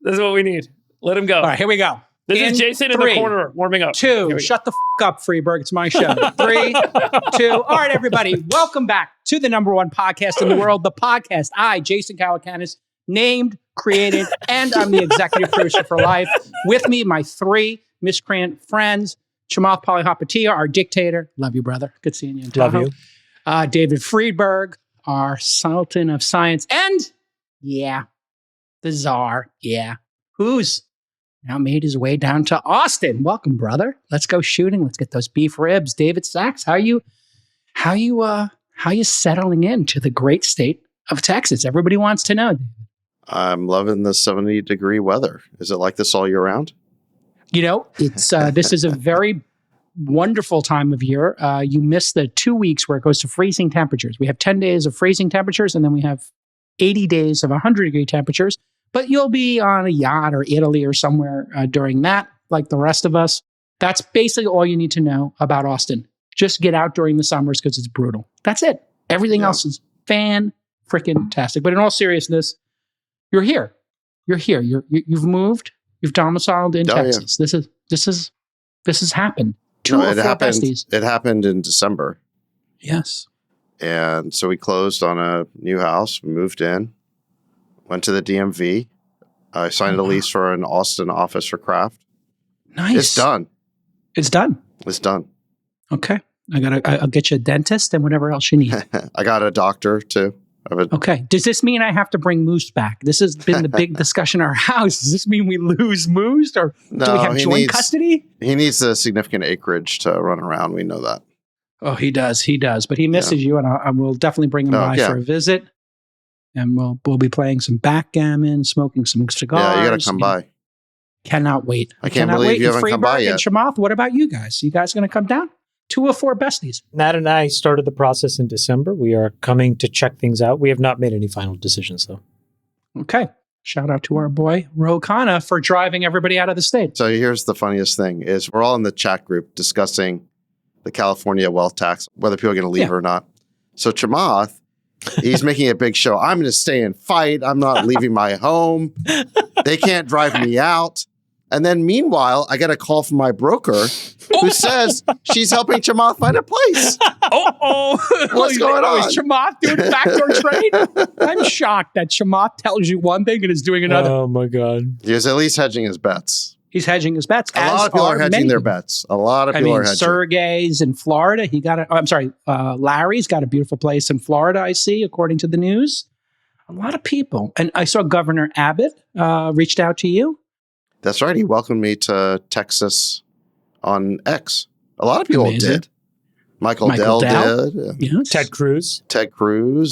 This is what we need. Let him go. All right, here we go. This is Jason in the corner warming up. 2, shut the up, Freeberg. It's my show. 3, 2. All right, everybody. Welcome back to the number one podcast in the world, the podcast I, Jason Calacanis, named, created, and I'm the executive producer for life. With me, my 3 miscreant friends, Chamath Palihapitiya, our dictator. Love you, brother. Good seeing you in Tahoe. Love you. David Friedberg, our sultan of science. And, the czar, who's now made his way down to Austin. Welcome, brother. Let's go shooting. Let's get those beef ribs. David Sachs, how you settling into the great state of Texas? Everybody wants to know. I'm loving the 70-degree weather. Is it like this all year round? You know, it's this is a very wonderful time of year. You miss the 2 weeks where it goes to freezing temperatures. We have 10 days of freezing temperatures, and then we have 80 days of 100-degree temperatures. But you'll be on a yacht or Italy or somewhere during that, like the rest of us. That's basically all you need to know about Austin. Just get out during the summers because it's brutal. That's it. Everything else is fan-freaking-tastic. But in all seriousness, you're here. You're here. You've moved. You've domiciled in Texas. Yeah. This has happened. It happened in December. Yes. And so we closed on a new house. We moved in. Went to the DMV. I signed a lease for an Austin office for Kraft. Nice. It's done. It's done. It's done. Okay. I'll get you a dentist and whatever else you need. I got a doctor too. Okay. Does this mean I have to bring Moose back? This has been the big discussion in our house. Does this mean we lose Moose or do we have joint custody? He needs a significant acreage to run around. We know that. Oh, he does. He does. But he misses you, and I will definitely bring him by for a visit. And we'll be playing some backgammon, smoking some cigars. Yeah, you got to come by. Cannot wait. I can't believe you haven't come by yet. And Chamath, what about you guys? You guys going to come down? 2 of 4 besties. Nat and I started the process in December. We are coming to check things out. We have not made any final decisions, though. Okay. Shout out to our boy, Ro Khanna, for driving everybody out of the state. So here's the funniest thing is we're all in the chat group discussing the California wealth tax, whether people are going to leave or not. So Chamath, he's making a big show. I'm going to stay and fight. I'm not leaving my home. They can't drive me out. And then meanwhile, I get a call from my broker who says she's helping Chamath find a place. What's going on? Is Chamath doing backdoor trade? I'm shocked that Chamath tells you one thing and is doing another. Oh, my God. He's at least hedging his bets. He's hedging his bets. A lot of people are hedging their bets. A lot of people are hedging. Sergey's in Florida. Larry's got a beautiful place in Florida, I see, according to the news. A lot of people. And I saw Governor Abbott reached out to you. That's right. He welcomed me to Texas on X. A lot of people did. Michael Dell did. Yes. Ted Cruz.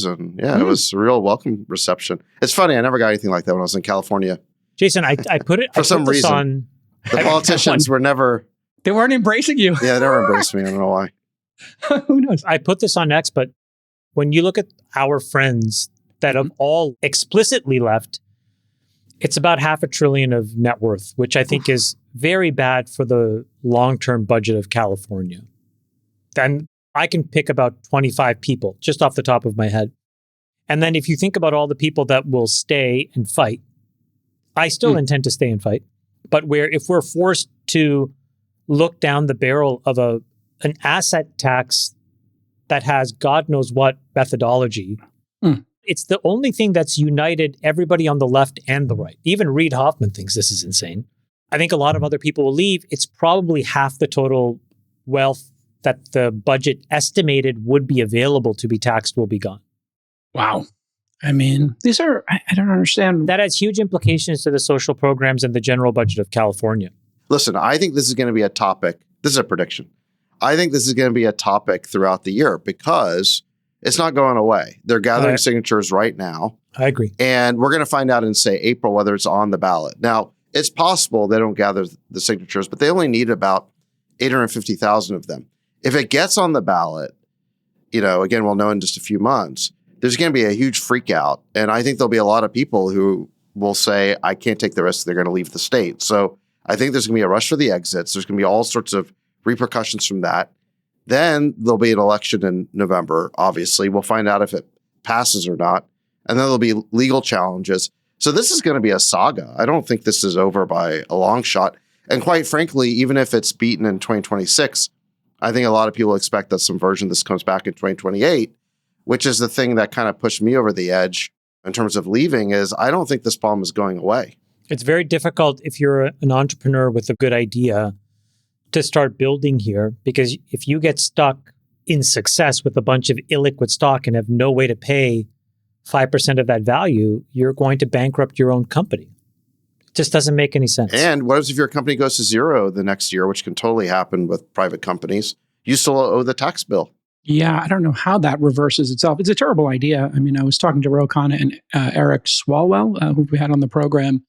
And it was a real welcome reception. It's funny. I never got anything like that when I was in California. Jason, I put it for some reason. The politicians were never. They weren't embracing you. Yeah, they never embraced me. I don't know why. Who knows? I put this on X, but when you look at our friends that have all explicitly left, it's about $500 billion of net worth, which I think is very bad for the long-term budget of California. And I can pick about 25 people just off the top of my head. And then if you think about all the people that will stay and fight, I still intend to stay and fight. But if we're forced to look down the barrel of an asset tax that has God knows what methodology, it's the only thing that's united everybody on the left and the right. Even Reid Hoffman thinks this is insane. I think a lot of other people will leave. It's probably half the total wealth that the budget estimated would be available to be taxed will be gone. Wow. I mean, these are, I don't understand. That has huge implications to the social programs and the general budget of California. Listen, I think this is going to be a topic. This is a prediction. I think this is going to be a topic throughout the year because it's not going away. They're gathering signatures right now. I agree. And we're going to find out in, say, April whether it's on the ballot. Now, it's possible they don't gather the signatures, but they only need about 850,000 of them. If it gets on the ballot, again, we'll know in just a few months, there's going to be a huge freak out. And I think there'll be a lot of people who will say, I can't take the risk. They're going to leave the state. So I think there's going to be a rush for the exits. There's going to be all sorts of repercussions from that. Then there'll be an election in November, obviously. We'll find out if it passes or not. And then there'll be legal challenges. So this is going to be a saga. I don't think this is over by a long shot. And quite frankly, even if it's beaten in 2026, I think a lot of people expect that some version of this comes back in 2028, which is the thing that kind of pushed me over the edge in terms of leaving, is I don't think this problem is going away. It's very difficult if you're an entrepreneur with a good idea to start building here, because if you get stuck in success with a bunch of illiquid stock and have no way to pay 5% of that value, you're going to bankrupt your own company. It just doesn't make any sense. And what if your company goes to zero the next year, which can totally happen with private companies? You still owe the tax bill. Yeah, I don't know how that reverses itself. It's a terrible idea. I mean, I was talking to Ro Khanna and Eric Swalwell, who we had on the program,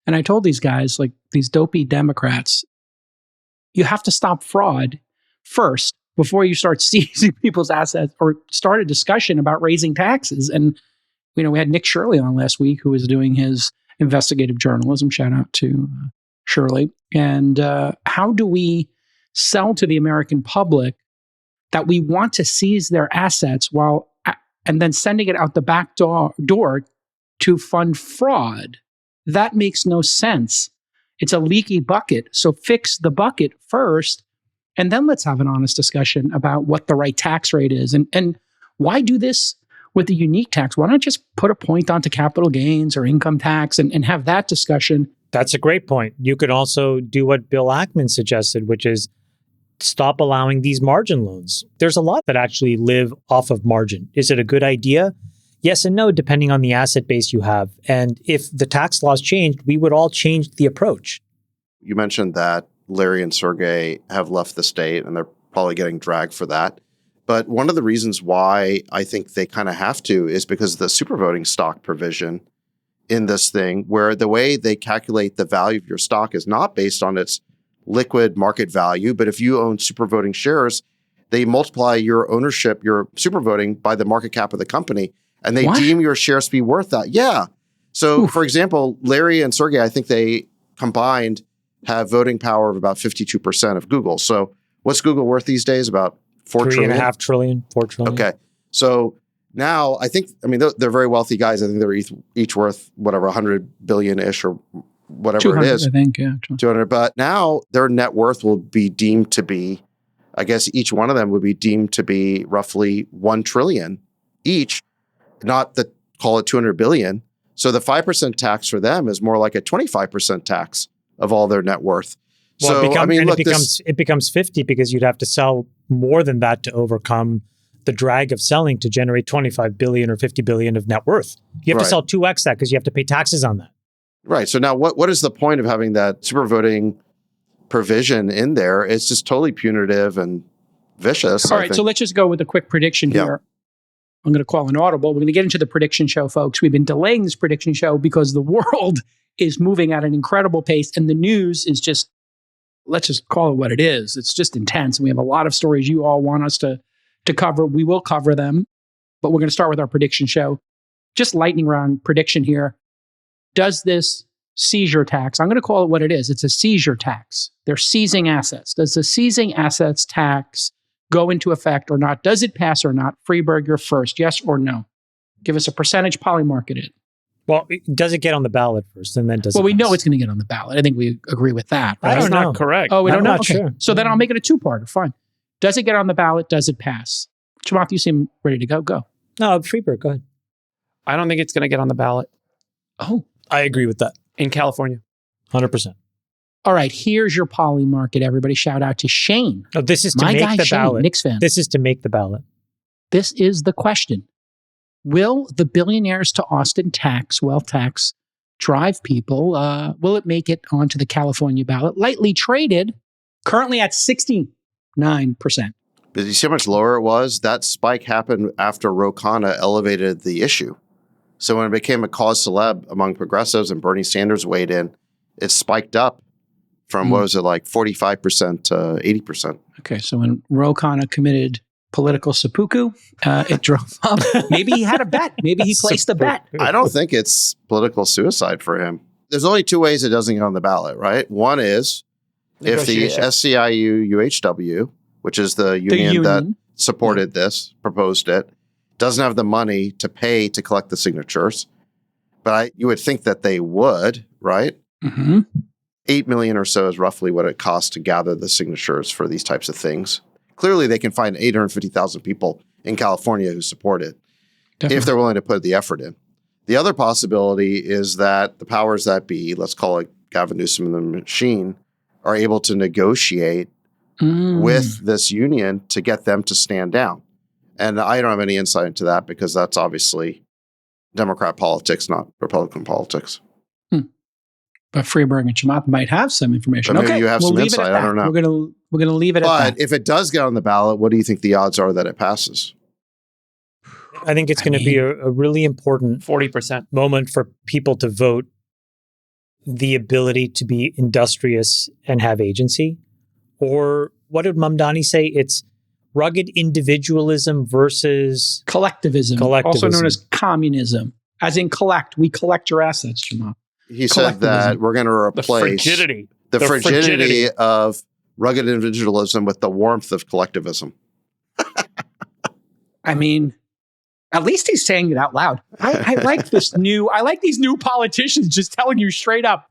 and I told these guys, like these dopey Democrats, you have to stop fraud first before you start seizing people's assets or start a discussion about raising taxes. And, we had Nick Shirley on last week, who was doing his investigative journalism. Shout out to Shirley. And how do we sell to the American public that we want to seize their assets and then sending it out the back door to fund fraud? That makes no sense. It's a leaky bucket. So fix the bucket first, and then let's have an honest discussion about what the right tax rate is. And why do this with the unique tax? Why not just put a point onto capital gains or income tax and have that discussion? That's a great point. You could also do what Bill Ackman suggested, which is stop allowing these margin loans. There's a lot that actually live off of margin. Is it a good idea? Yes and no, depending on the asset base you have. And if the tax laws changed, we would all change the approach. You mentioned that Larry and Sergey have left the state, and they're probably getting dragged for that. But one of the reasons why I think they kind of have to is because of the supervoting stock provision in this thing, where the way they calculate the value of your stock is not based on its liquid market value, but if you own supervoting shares, they multiply your ownership, your supervoting, by the market cap of the company, and they deem your shares to be worth that. Yeah. So, for example, Larry and Sergey, I think they combined have voting power of about 52% of Google. So what's Google worth these days? About $4 trillion? $3.5 trillion, $4 trillion. Okay. So now they're very wealthy guys. I think they're each worth whatever, 100 billion-ish or whatever it is. I think, yeah. 200. But now their net worth will be deemed to be, I guess each one of them would be deemed to be roughly 1 trillion each, not call it 200 billion. So the 5% tax for them is more like a 25% tax of all their net worth. Well, it becomes 50 because you'd have to sell more than that to overcome the drag of selling to generate 25 billion or 50 billion of net worth. You have to sell 2x that because you have to pay taxes on that. Right. So now what is the point of having that super voting provision in there? It's just totally punitive and vicious. All right. So let's just go with a quick prediction here. I'm going to call an audible. We're going to get into the prediction show, folks. We've been delaying this prediction show because the world is moving at an incredible pace, and the news is just, let's just call it what it is. It's just intense. We have a lot of stories you all want us to cover. We will cover them, but we're going to start with our prediction show. Just lightning round prediction here. Does this seizure tax, I'm going to call it what it is. It's a seizure tax. They're seizing assets. Does the seizing assets tax go into effect or not? Does it pass or not? Freeberg, you're first. Yes or no? Give us a percentage, polymarket it. Well, does it get on the ballot first, and then does it we know it's going to get on the ballot. I think we agree with that. Right? That's not correct. Oh, we don't know? Not okay. sure. So then I'll make it a two-parter. Fine. Does it get on the ballot? Does it pass? Chamath, you seem ready to go. Go. No, Freeberg, go ahead. I don't think it's going to get on the ballot Oh. I agree with that. in California. 100%. All right. Here's your polymarket, everybody. Shout out to Shane. No, this is to My make guy the Shane, ballot. Knicks fan. This is to make the ballot. This is the question. Will the billionaires to Austin wealth tax, drive people? Will it make it onto the California ballot? Lightly traded, currently at 69%. But you see how much lower it was? That spike happened after Ro Khanna elevated the issue. So when it became a cause celeb among progressives and Bernie Sanders weighed in, it spiked up from, what was it, like 45% to 80%. Okay, so when Ro Khanna committed political seppuku, it drove up. Maybe he had a bet. Maybe he placed a bet. I don't think it's political suicide for him. There's only two ways it doesn't get on the ballot, right? One is if the SCIU UHW, which is the union that supported this, proposed it, doesn't have the money to pay to collect the signatures. But you would think that they would, right? Mm-hmm. 8 million or so is roughly what it costs to gather the signatures for these types of things. Clearly, they can find 850,000 people in California who support it if they're willing to put the effort in. The other possibility is that the powers that be, let's call it Gavin Newsom and the machine, are able to negotiate with this union to get them to stand down. And I don't have any insight into that because that's obviously Democrat politics, not Republican politics. But Freeberg and Chamath might have some information. But maybe okay, you have we'll some leave insight. It at that. I don't know. We're gonna leave it at that. But if it does get on the ballot, what do you think the odds are that it passes? I think it's going to be a really important 40%. moment for people to vote the ability to be industrious and have agency. Or what did Mamdani say? It's rugged individualism versus collectivism, also known as communism. As in collect, we collect your assets, Chamath. He said that we're going to replace the frigidity of rugged individualism with the warmth of collectivism. I mean, at least he's saying it out loud. I like these new politicians just telling you straight up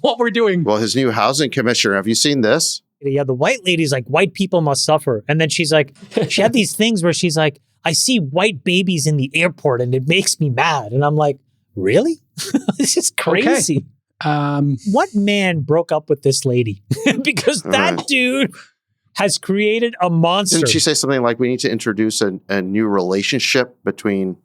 what we're doing. Well, his new housing commissioner, have you seen this? Yeah, the white lady's like, white people must suffer. And then she's like, she had these things where she's like, I see white babies in the airport and it makes me mad. And I'm like, really? This is crazy. Okay. What man broke up with this lady? Because that dude has created a monster. Didn't she say something like we need to introduce a new relationship between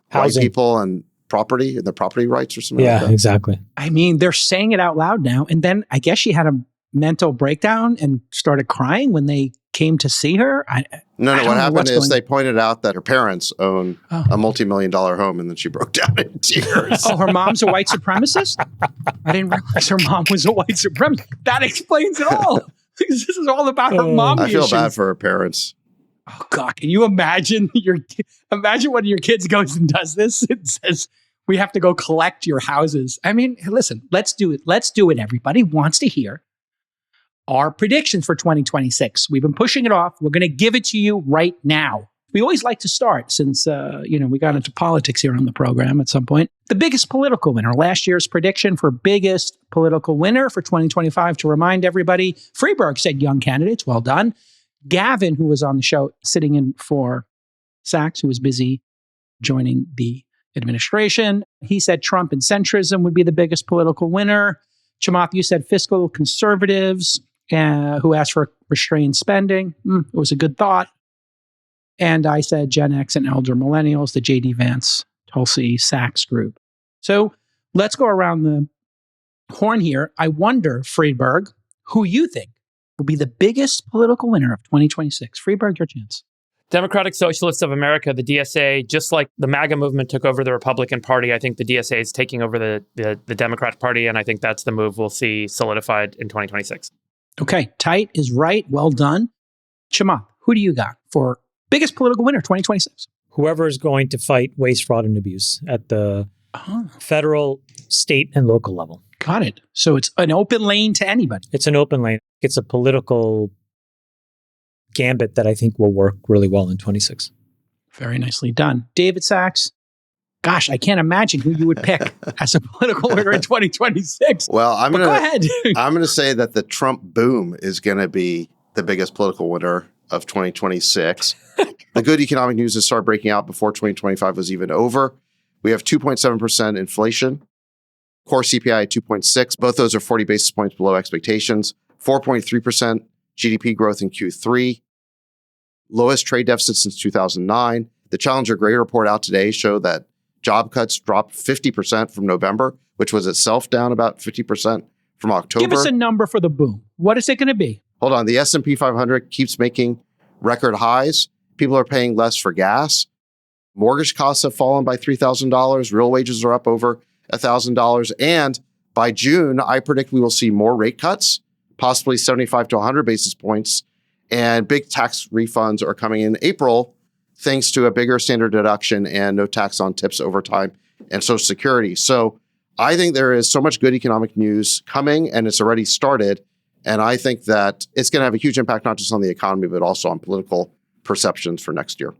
housing, white people and property and the property rights or something like that? Yeah, exactly. I mean, they're saying it out loud now. And then I guess she had a mental breakdown and started crying when they came to see her. No, what happened is they pointed out that her parents own a multi-million-dollar home, and then she broke down in tears. Oh, her mom's a white supremacist? I didn't realize her mom was a white supremacist. That explains it all. This is all about her mom. I feel bad for her parents. Oh God, can you imagine imagine when your kids goes and does this and says, we have to go collect your houses. I mean, listen, let's do it. Let's do it. Everybody wants to hear our predictions for 2026. We've been pushing it off. We're going to give it to you right now. We always like to start since, we got into politics here on the program at some point. The biggest political winner, last year's prediction for biggest political winner for 2025. To remind everybody, Freeberg said young candidates. Well done. Gavin, who was on the show sitting in for Sachs, who was busy joining the administration, he said Trump and centrism would be the biggest political winner. Chamath, you said fiscal conservatives who asked for restrained spending. It was a good thought. And I said Gen X and elder millennials, the J.D. Vance, Tulsi, Sachs group. So let's go around the horn here. I wonder, Friedberg, who you think will be the biggest political winner of 2026. Friedberg, your chance. Democratic Socialists of America, the DSA, just like the MAGA movement took over the Republican Party, I think the DSA is taking over the Democratic Party, and I think that's the move we'll see solidified in 2026. Okay, tight is right. Well done. Chamath, who do you got for biggest political winner 2026? Whoever is going to fight waste, fraud, and abuse at the federal, state, and local level. Got it. So it's an open lane to anybody. It's an open lane. It's a political gambit that I think will work really well in 26. Very nicely done. David Sachs, gosh, I can't imagine who you would pick as a political winner in 2026. Well, go ahead. I'm going to say that the Trump boom is going to be the biggest political winner of 2026. The good economic news has started breaking out before 2025 was even over. We have 2.7% inflation, core CPI at 2.6. Both those are 40 basis points below expectations. 4.3% GDP growth in Q3. Lowest trade deficit since 2009. The Challenger Gray report out today showed that job cuts dropped 50% from November, which was itself down about 50% from October. Give us a number for the boom. What is it going to be? Hold on. The S&P 500 keeps making record highs. People are paying less for gas. Mortgage costs have fallen by $3,000. Real wages are up over $1,000. And by June, I predict we will see more rate cuts, possibly 75 to 100 basis points. And big tax refunds are coming in April, thanks to a bigger standard deduction and no tax on tips over time and Social Security. So I think there is so much good economic news coming, and it's already started. And I think that it's going to have a huge impact, not just on the economy, but also on political perceptions for next year.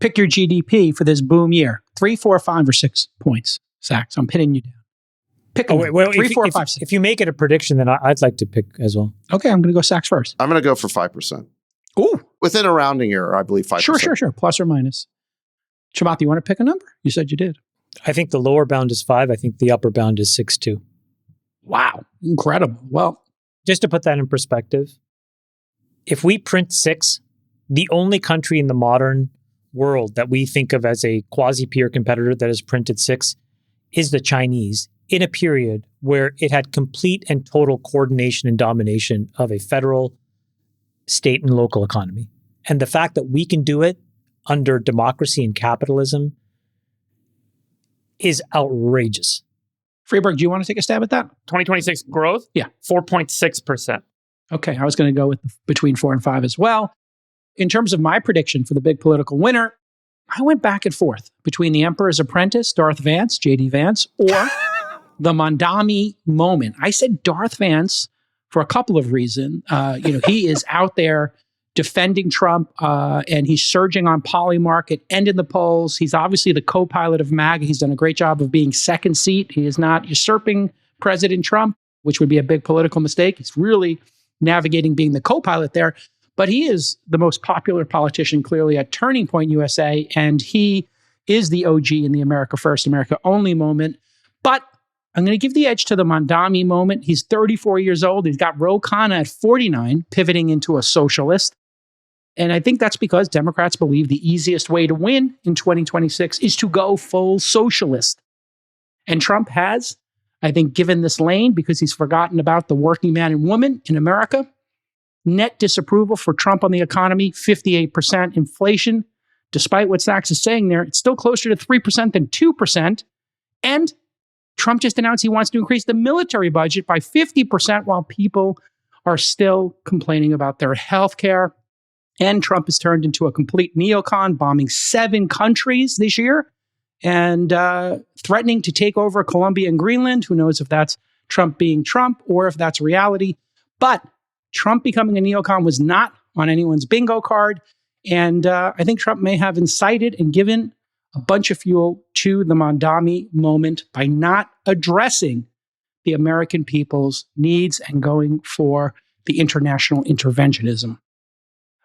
Pick your GDP for this boom year. 3, 4, 5, or 6 points. Sachs, I'm pinning you down. Pick a Oh, number. wait, well, 3, if, 4, if, 5, 6. if you make it a prediction, then I'd like to pick as well. Okay, I'm going to go Sachs first. I'm going to go for 5%. Ooh, Within a rounding error, I believe 5%. sure. Plus or minus. Chamath, you want to pick a number? You said you did. I think the lower bound is 5. I think the upper bound is 6.2. Wow, incredible. Well, Just to put that in perspective, if we print 6, the only country in the modern world that we think of as a quasi-peer competitor that has printed 6 is the Chinese, in a period where it had complete and total coordination and domination of a federal, state, and local economy. And the fact that we can do it under democracy and capitalism is outrageous. Freeberg, do you want to take a stab at that? 2026 growth? Yeah. 4.6%. Okay, I was going to go with between 4 and 5 as well. In terms of my prediction for the big political winner, I went back and forth between the Emperor's Apprentice, Darth Vance, J.D. Vance, or the Mondami moment. I said Darth Vance for a couple of reasons. He is out there defending Trump, and he's surging on Polymarket and in the polls. He's obviously the co-pilot of MAGA. He's done a great job of being second seat. He is not usurping President Trump, which would be a big political mistake. He's really navigating being the co-pilot there. But he is the most popular politician, clearly at Turning Point USA, and he is the OG in the America First, America Only moment. But I'm going to give the edge to the Mondami moment. He's 34 years old. He's got Ro Khanna at 49, pivoting into a socialist. And I think that's because Democrats believe the easiest way to win in 2026 is to go full socialist. And Trump has, I think, given this lane because he's forgotten about the working man and woman in America. Net disapproval for Trump on the economy, 58% inflation. Despite what Sachs is saying there, it's still closer to 3% than 2%. And Trump just announced he wants to increase the military budget by 50% while people are still complaining about their health care. And Trump has turned into a complete neocon, bombing 7 countries this year and threatening to take over Colombia and Greenland. Who knows if that's Trump being Trump or if that's reality. But Trump becoming a neocon was not on anyone's bingo card. And I think Trump may have incited and given a bunch of fuel to the Mondami moment by not addressing the American people's needs and going for the international interventionism.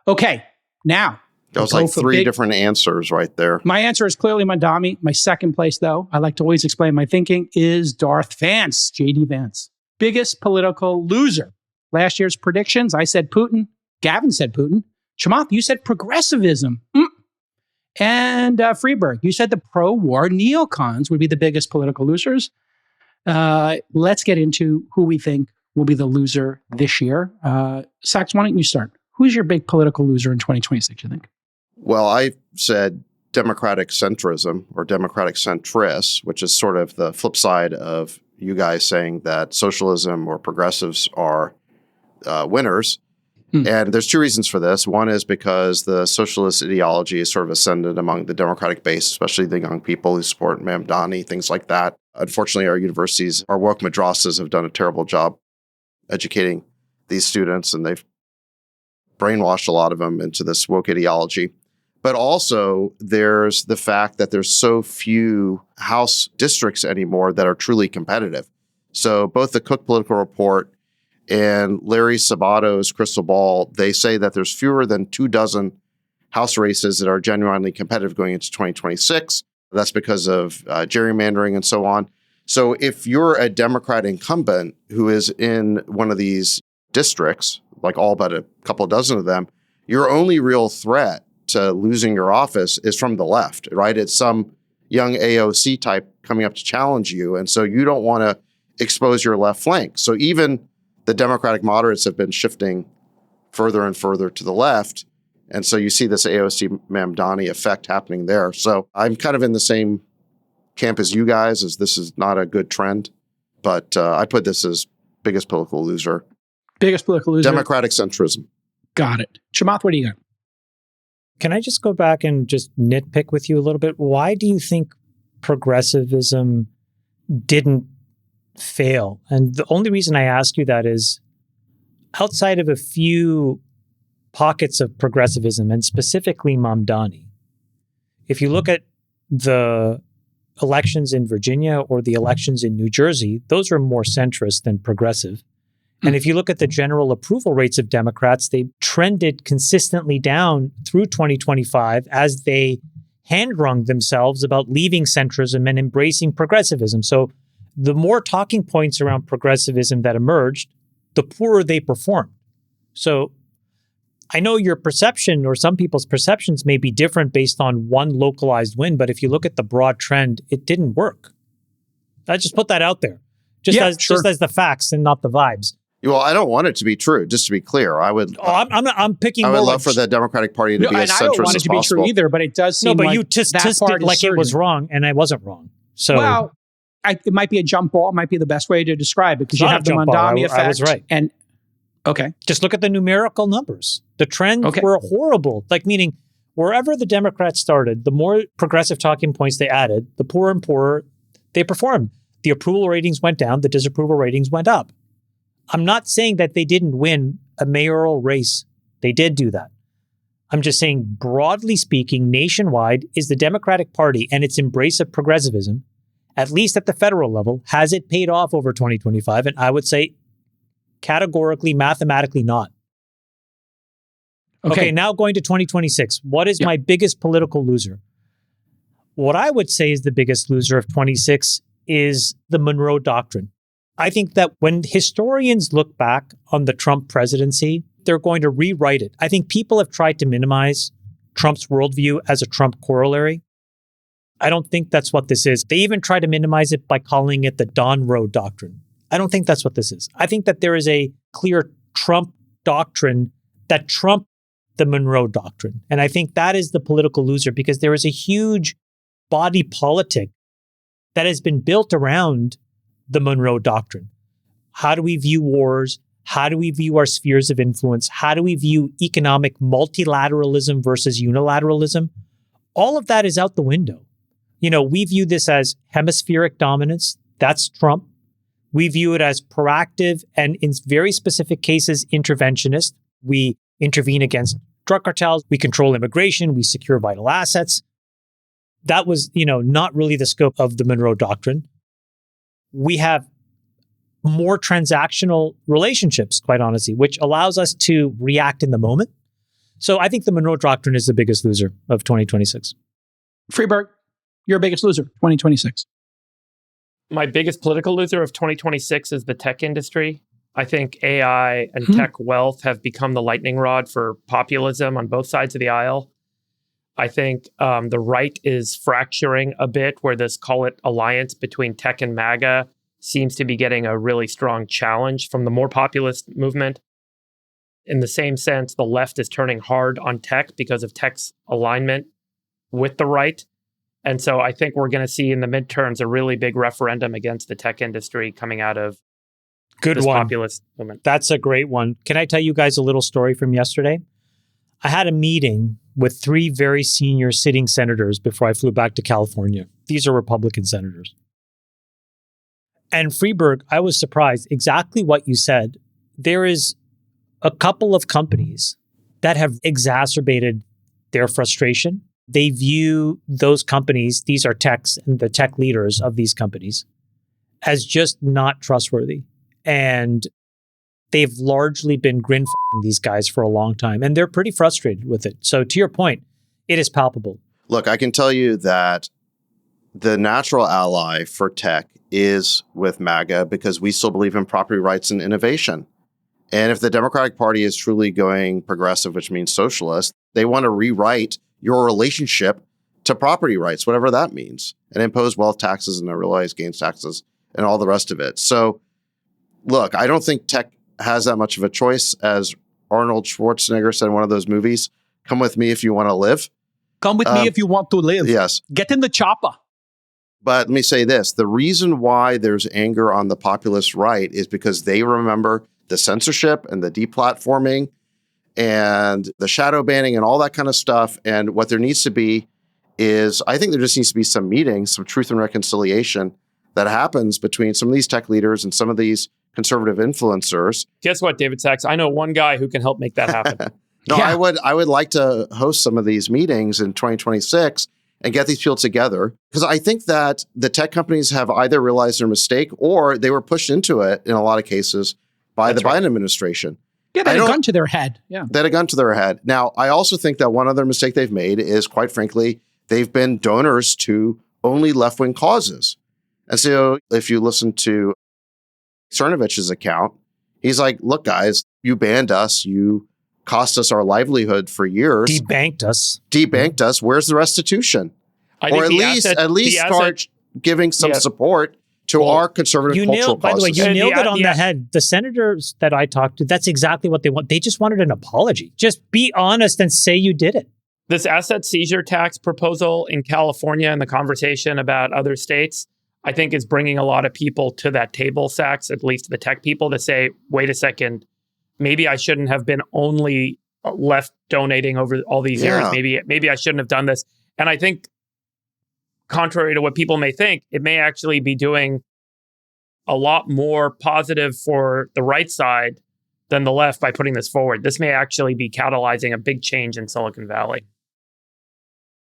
Okay, now. That was like 3 different answers right there. My answer is clearly Mondami. My second place, though, I like to always explain my thinking, is Darth Vance, J.D. Vance. Biggest political loser. Last year's predictions, I said Putin. Gavin said Putin. Chamath, you said progressivism. And Freeberg, you said the pro-war neocons would be the biggest political losers. Let's get into who we think will be the loser this year. Sachs, why don't you start? Who's your big political loser in 2026, you think? Well, I said democratic centrism or democratic centrists, which is sort of the flip side of you guys saying that socialism or progressives are winners. And there's 2 reasons for this. One is because the socialist ideology is sort of ascended among the Democratic base, especially the young people who support Mamdani, things like that. Unfortunately, our universities, our woke madrasas have done a terrible job educating these students, and they've brainwashed a lot of them into this woke ideology. But also, there's the fact that there's so few House districts anymore that are truly competitive. So both the Cook Political Report and Larry Sabato's crystal ball, they say that there's fewer than 24 House races that are genuinely competitive going into 2026. That's because of gerrymandering and so on. So if you're a Democrat incumbent who is in one of these districts, like all but a couple dozen of them, your only real threat to losing your office is from the left, right? It's some young AOC type coming up to challenge you. And so you don't want to expose your left flank. So even the Democratic moderates have been shifting further and further to the left. And so you see this AOC Mamdani effect happening there. So I'm kind of in the same camp as you guys, as this is not a good trend. But I put this as biggest political loser. Biggest political loser. Democratic centrism. Got it. Chamath, what do you got? Can I just go back and just nitpick with you a little bit? Why do you think progressivism didn't fail? And the only reason I ask you that is outside of a few pockets of progressivism, and specifically Mamdani, if you look at the elections in Virginia or the elections in New Jersey, those are more centrist than progressive. And if you look at the general approval rates of Democrats, they trended consistently down through 2025 as they hand-wrung themselves about leaving centrism and embracing progressivism. So the more talking points around progressivism that emerged, the poorer they performed. So I know your perception or some people's perceptions may be different based on one localized win, but if you look at the broad trend, it didn't work. I just put that out there, just as the facts and not the vibes. Well, I don't want it to be true. Just to be clear, I would. I'm picking. I would love for the Democratic Party to be as centrist as possible. I don't want it to be true either, but it does seem but like you just part like it was wrong, and I wasn't wrong. So well, it might be a jump ball. It might be the best way to describe it because you have the Mondami effect. I was right. And okay, just look at the numerical numbers. The trends were horrible. Like meaning, wherever the Democrats started, the more progressive talking points they added, the poorer and poorer they performed. The approval ratings went down. The disapproval ratings went up. I'm not saying that they didn't win a mayoral race. They did do that. I'm just saying, broadly speaking, nationwide, is the Democratic Party and its embrace of progressivism, at least at the federal level, has it paid off over 2025? And I would say categorically, mathematically not. Okay, now going to 2026. What is my biggest political loser? What I would say is the biggest loser of 26 is the Monroe Doctrine. I think that when historians look back on the Trump presidency, they're going to rewrite it. I think people have tried to minimize Trump's worldview as a Trump corollary. I don't think that's what this is. They even try to minimize it by calling it the Don Roe Doctrine. I don't think that's what this is. I think that there is a clear Trump doctrine that trumped the Monroe Doctrine. And I think that is the political loser because there is a huge body politic that has been built around the Monroe Doctrine. How do we view wars? How do we view our spheres of influence? How do we view economic multilateralism versus unilateralism? All of that is out the window. You know, we view this as hemispheric dominance. That's Trump. We view it as proactive and in very specific cases, interventionist. We intervene against drug cartels. We control immigration. We secure vital assets. That was, not really the scope of the Monroe Doctrine. We have more transactional relationships, quite honestly, which allows us to react in the moment. So I think the Monroe Doctrine is the biggest loser of 2026. Freeberg, your biggest loser, 2026. My biggest political loser of 2026 is the tech industry. I think AI and tech wealth have become the lightning rod for populism on both sides of the aisle. I think the right is fracturing a bit, where this, call it, alliance between tech and MAGA seems to be getting a really strong challenge from the more populist movement. In the same sense, the left is turning hard on tech because of tech's alignment with the right. And so I think we're going to see in the midterms a really big referendum against the tech industry coming out of this populist movement. That's a great one. Can I tell you guys a little story from yesterday? I had a meeting with 3 very senior sitting senators before I flew back to California. These are Republican senators. And Freeberg, I was surprised exactly what you said. There is a couple of companies that have exacerbated their frustration. They view those companies, these are techs and the tech leaders of these companies, as just not trustworthy. And they've largely been grin-f***ing these guys for a long time, and they're pretty frustrated with it. So to your point, it is palpable. Look, I can tell you that the natural ally for tech is with MAGA because we still believe in property rights and innovation. And if the Democratic Party is truly going progressive, which means socialist, they want to rewrite your relationship to property rights, whatever that means, and impose wealth taxes and realized gains taxes and all the rest of it. So, look, I don't think tech has that much of a choice. As Arnold Schwarzenegger said in one of those movies, come with me if you want to live. Come with me if you want to live. Yes. Get in the chopper. But let me say this. The reason why there's anger on the populist right is because they remember the censorship and the deplatforming and the shadow banning and all that kind of stuff. And what there needs to be is, I think there just needs to be some meetings, some truth and reconciliation that happens between some of these tech leaders and some of these conservative influencers. Guess what, David Sachs? I know one guy who can help make that happen. I would like to host some of these meetings in 2026 and get these people together. Because I think that the tech companies have either realized their mistake or they were pushed into it in a lot of cases by the Biden administration. Yeah, they had a gun to their head. Yeah. They had a gun to their head. Now, I also think that one other mistake they've made is, quite frankly, they've been donors to only left-wing causes. And so if you listen to Cernovich's account, he's like, look, guys, you banned us. You cost us our livelihood for years. Debanked us. Where's the restitution? Or at least start giving some support to our conservative cultural causes. By the way, you nailed it on the head. The senators that I talked to, that's exactly what they want. They just wanted an apology. Just be honest and say you did it. This asset seizure tax proposal in California and the conversation about other states, I think is bringing a lot of people to that table, Sachs, at least the tech people, to say, wait a second, maybe I shouldn't have been only left donating over all these years. Maybe I shouldn't have done this. And I think, contrary to what people may think, it may actually be doing a lot more positive for the right side than the left by putting this forward. This may actually be catalyzing a big change in Silicon Valley.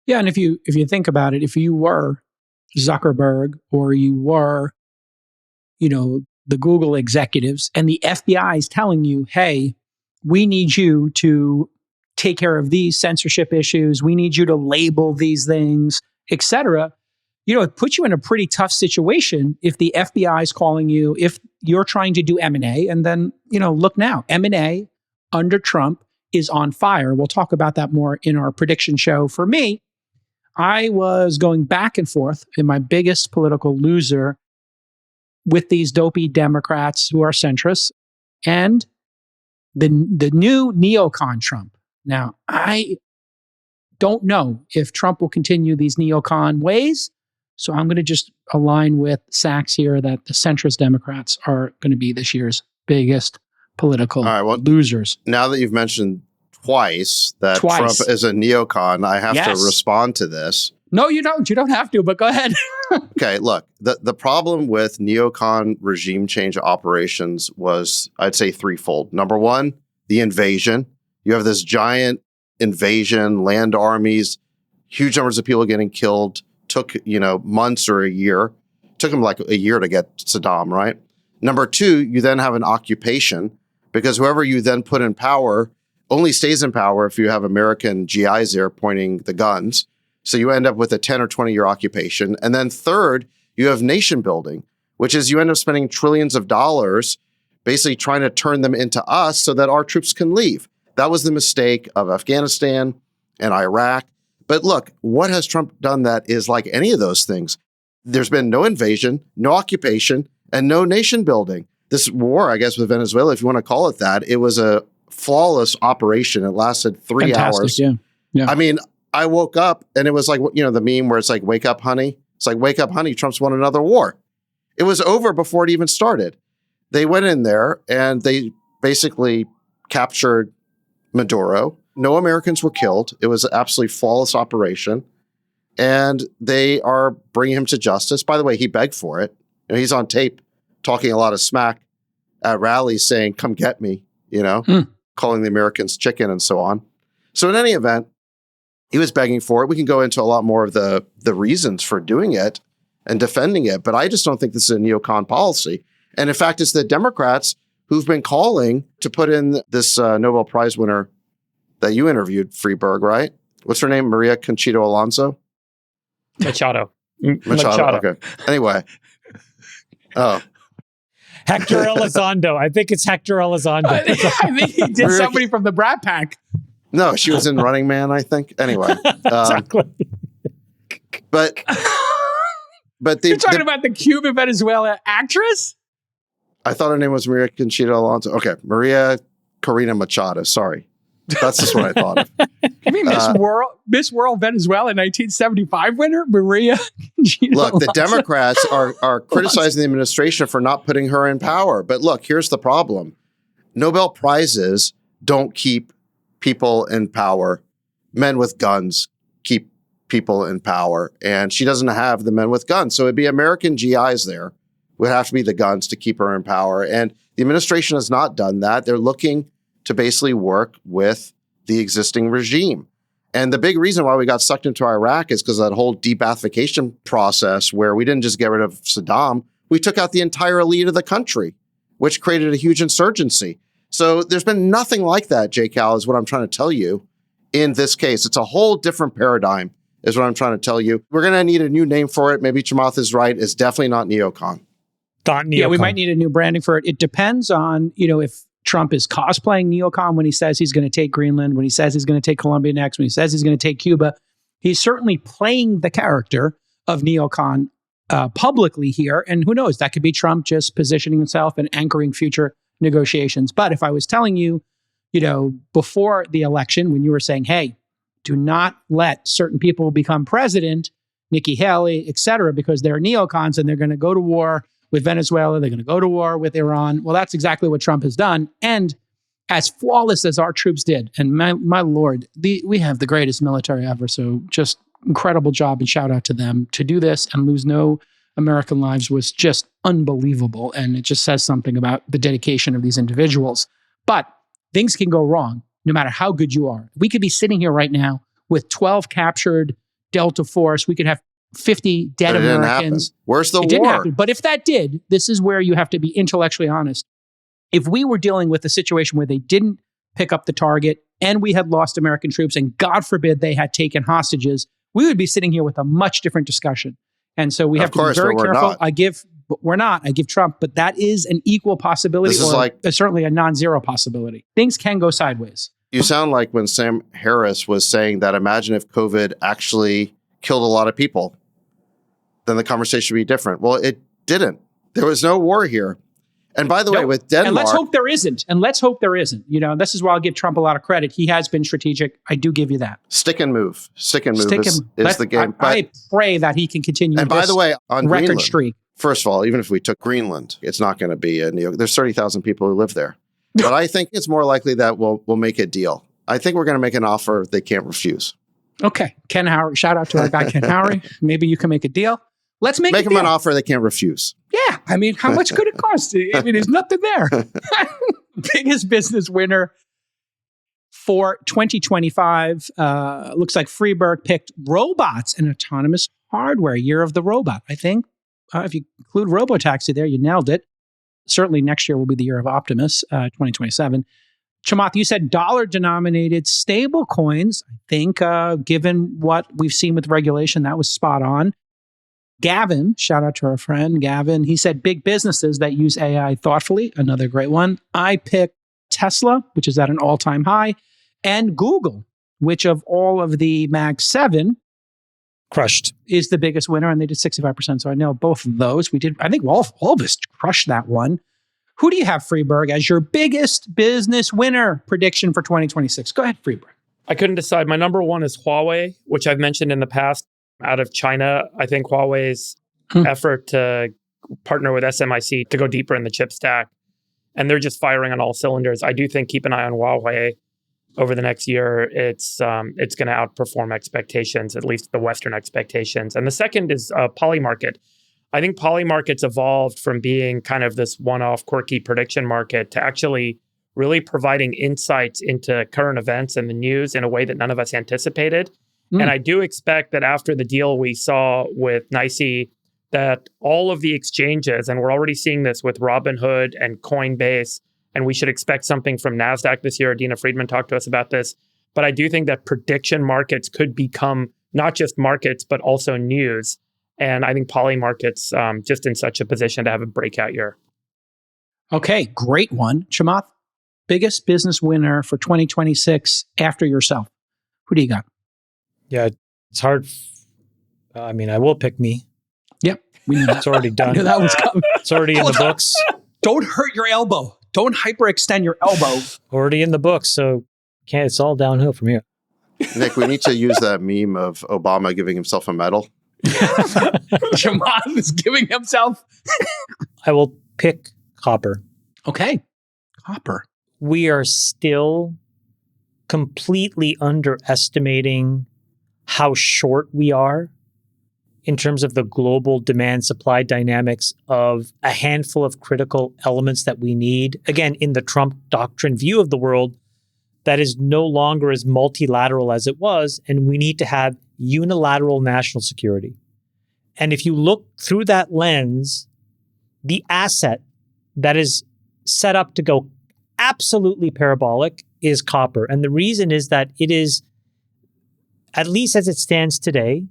Yeah, and if you think about it, if you were Zuckerberg or you were, the Google executives and the FBI is telling you, hey, we need you to take care of these censorship issues. We need you to label these things, etc. It puts you in a pretty tough situation if the FBI is calling you, if you're trying to do M&A, and then, look now, M&A under Trump is on fire. We'll talk about that more in our prediction show. For me, I was going back and forth in my biggest political loser with these dopey Democrats who are centrists and the new neocon Trump. Now, I don't know if Trump will continue these neocon ways, so I'm going to just align with Sachs here that the centrist Democrats are going to be this year's biggest political losers. Now that you've mentioned twice that Trump is a neocon, I have to respond to this. No, you don't. You don't have to, but go ahead. Okay, look, the problem with neocon regime change operations was, I'd say, threefold. Number one, the invasion. You have this giant invasion, land armies, huge numbers of people getting killed, took, months or a year. Took them like a year to get Saddam, right? Number two, you then have an occupation because whoever you then put in power only stays in power if you have American GIs there pointing the guns. So you end up with a 10 or 20-year occupation. And then third, you have nation building, which is you end up spending trillions of dollars basically trying to turn them into us so that our troops can leave. That was the mistake of Afghanistan and Iraq. But look, what has Trump done that is like any of those things? There's been no invasion, no occupation, and no nation building. This war, I guess, with Venezuela, if you want to call it that, it was a flawless operation. It lasted 3 hours. Yeah. I mean, I woke up and it was like, the meme where it's like, wake up, honey. It's like, wake up, honey, Trump's won another war. It was over before it even started. They went in there and they basically captured Maduro. No Americans were killed. It was an absolutely flawless operation. And they are bringing him to justice. By the way, he begged for it. He's on tape talking a lot of smack at rallies saying, come get me, calling the Americans chicken and so on. So in any event, he was begging for it. We can go into a lot more of the reasons for doing it and defending it, but I just don't think this is a neocon policy. And in fact, it's the Democrats who've been calling to put in this Nobel Prize winner that you interviewed, Freeberg, right? What's her name? Maria Conchita Alonso? Machado. Okay. Anyway. Oh. Hector Elizondo. I think it's Hector Elizondo. I think he did somebody from the Brat Pack. No, she was in Running Man, I think. Anyway. Exactly. But you're talking about the Cuban Venezuela actress? I thought her name was Maria Conchita Alonso. Okay. Maria Corina Machado. Sorry. That's just what I thought of. You mean Miss World Venezuela 1975 winner, Maria Conchita Look, the Alonso? Democrats are criticizing the administration for not putting her in power. But look, here's the problem. Nobel Prizes don't keep people in power. Men with guns keep people in power. And she doesn't have the men with guns. So it'd be American GIs there. Would have to be the guns to keep her in power. And the administration has not done that. They're looking to basically work with the existing regime. And the big reason why we got sucked into Iraq is because of that whole de-Baathification process where we didn't just get rid of Saddam, we took out the entire elite of the country, which created a huge insurgency. So there's been nothing like that, J-Cal, is what I'm trying to tell you in this case. It's a whole different paradigm, is what I'm trying to tell you. We're going to need a new name for it. Maybe Chamath is right. It's definitely not neocon. Not neocon. Yeah, we might need a new branding for it. It depends on, if Trump is cosplaying neocon when he says he's going to take Greenland, when he says he's going to take Colombia next, when he says he's going to take Cuba. He's certainly playing the character of neocon publicly here. And who knows, that could be Trump just positioning himself and anchoring future negotiations. But if I was telling you, before the election, when you were saying, hey, do not let certain people become president, Nikki Haley, et cetera, because they're neocons and they're going to go to war with Venezuela, they're going to go to war with Iran. Well, that's exactly what Trump has done. And as flawless as our troops did, and my Lord, we have the greatest military ever. So just incredible job and shout out to them. To do this and lose no American lives was just unbelievable. And it just says something about the dedication of these individuals. But things can go wrong no matter how good you are. We could be sitting here right now with 12 captured Delta Force. We could have 50 dead Americans. Where's the war? Didn't happen. But if that did, this is where you have to be intellectually honest. If we were dealing with a situation where they didn't pick up the target and we had lost American troops and God forbid they had taken hostages, we would be sitting here with a much different discussion. And so we have to be very careful. I give Trump, but that is an equal possibility certainly a non-zero possibility. Things can go sideways. You sound like when Sam Harris was saying that imagine if COVID actually killed a lot of people, then the conversation would be different. Well, it didn't. There was no war here. And by the way, with Denmark... And let's hope there isn't. This is why I'll give Trump a lot of credit. He has been strategic. I do give you that. Stick and move. Stick and move is the game. I pray that he can continue and by the way, on record Greenland, streak. First of all, even if we took Greenland, it's not going to be there's 30,000 people who live there. But I think it's more likely that we'll make a deal. I think we're going to make an offer they can't refuse. Okay. Ken Howery. Shout out to our guy, Ken Howery. Maybe you can make a deal. Let's make them an offer they can't refuse. Yeah. I mean, how much could it cost? I mean, there's nothing there. Biggest business winner for 2025. Looks like Freeberg picked robots and autonomous hardware, year of the robot. I think if you include robotaxi there, you nailed it. Certainly next year will be the year of Optimus, 2027. Chamath, you said dollar-denominated stable coins. I think, given what we've seen with regulation, that was spot on. Gavin, shout out to our friend Gavin, he said big businesses that use AI thoughtfully, another great one. I picked Tesla, which is at an all-time high, and Google, which of all of the Mag 7 crushed is the biggest winner, and they did 65%. So I know both of those. I think all of us crushed that one. Who do you have, Freeberg, as your biggest business winner prediction for 2026? Go ahead, Freeberg. I couldn't decide. My number one is Huawei, which I've mentioned in the past. Out of China, I think Huawei's effort to partner with SMIC to go deeper in the chip stack, and they're just firing on all cylinders. I do think keep an eye on Huawei over the next year. It's going to outperform expectations, at least the Western expectations. And the second is Polymarket. I think Polymarket's evolved from being kind of this one-off quirky prediction market to actually really providing insights into current events and the news in a way that none of us anticipated. And I do expect that after the deal we saw with NYSE, that all of the exchanges, and we're already seeing this with Robinhood and Coinbase, and we should expect something from NASDAQ this year. Adina Friedman talked to us about this. But I do think that prediction markets could become not just markets, but also news. And I think Polymarket's just in such a position to have a breakout year. Okay, great one. Chamath, biggest business winner for 2026 after yourself. Who do you got? Yeah, it's hard. I mean, I will pick me. Yep. We knew that. It's already done. I knew that was coming. It's already in the books. Don't hurt your elbow. Don't hyperextend your elbow. Already in the books. So it's all downhill from here. Nick, we need to use that meme of Obama giving himself a medal. Chamath is giving himself. I will pick copper. Okay. Copper. We are still completely underestimating how short we are in terms of the global demand-supply dynamics of a handful of critical elements that we need. Again, in the Trump doctrine view of the world, that is no longer as multilateral as it was, and we need to have unilateral national security. And if you look through that lens, the asset that is set up to go absolutely parabolic is copper. And the reason is that it is, at least as it stands today,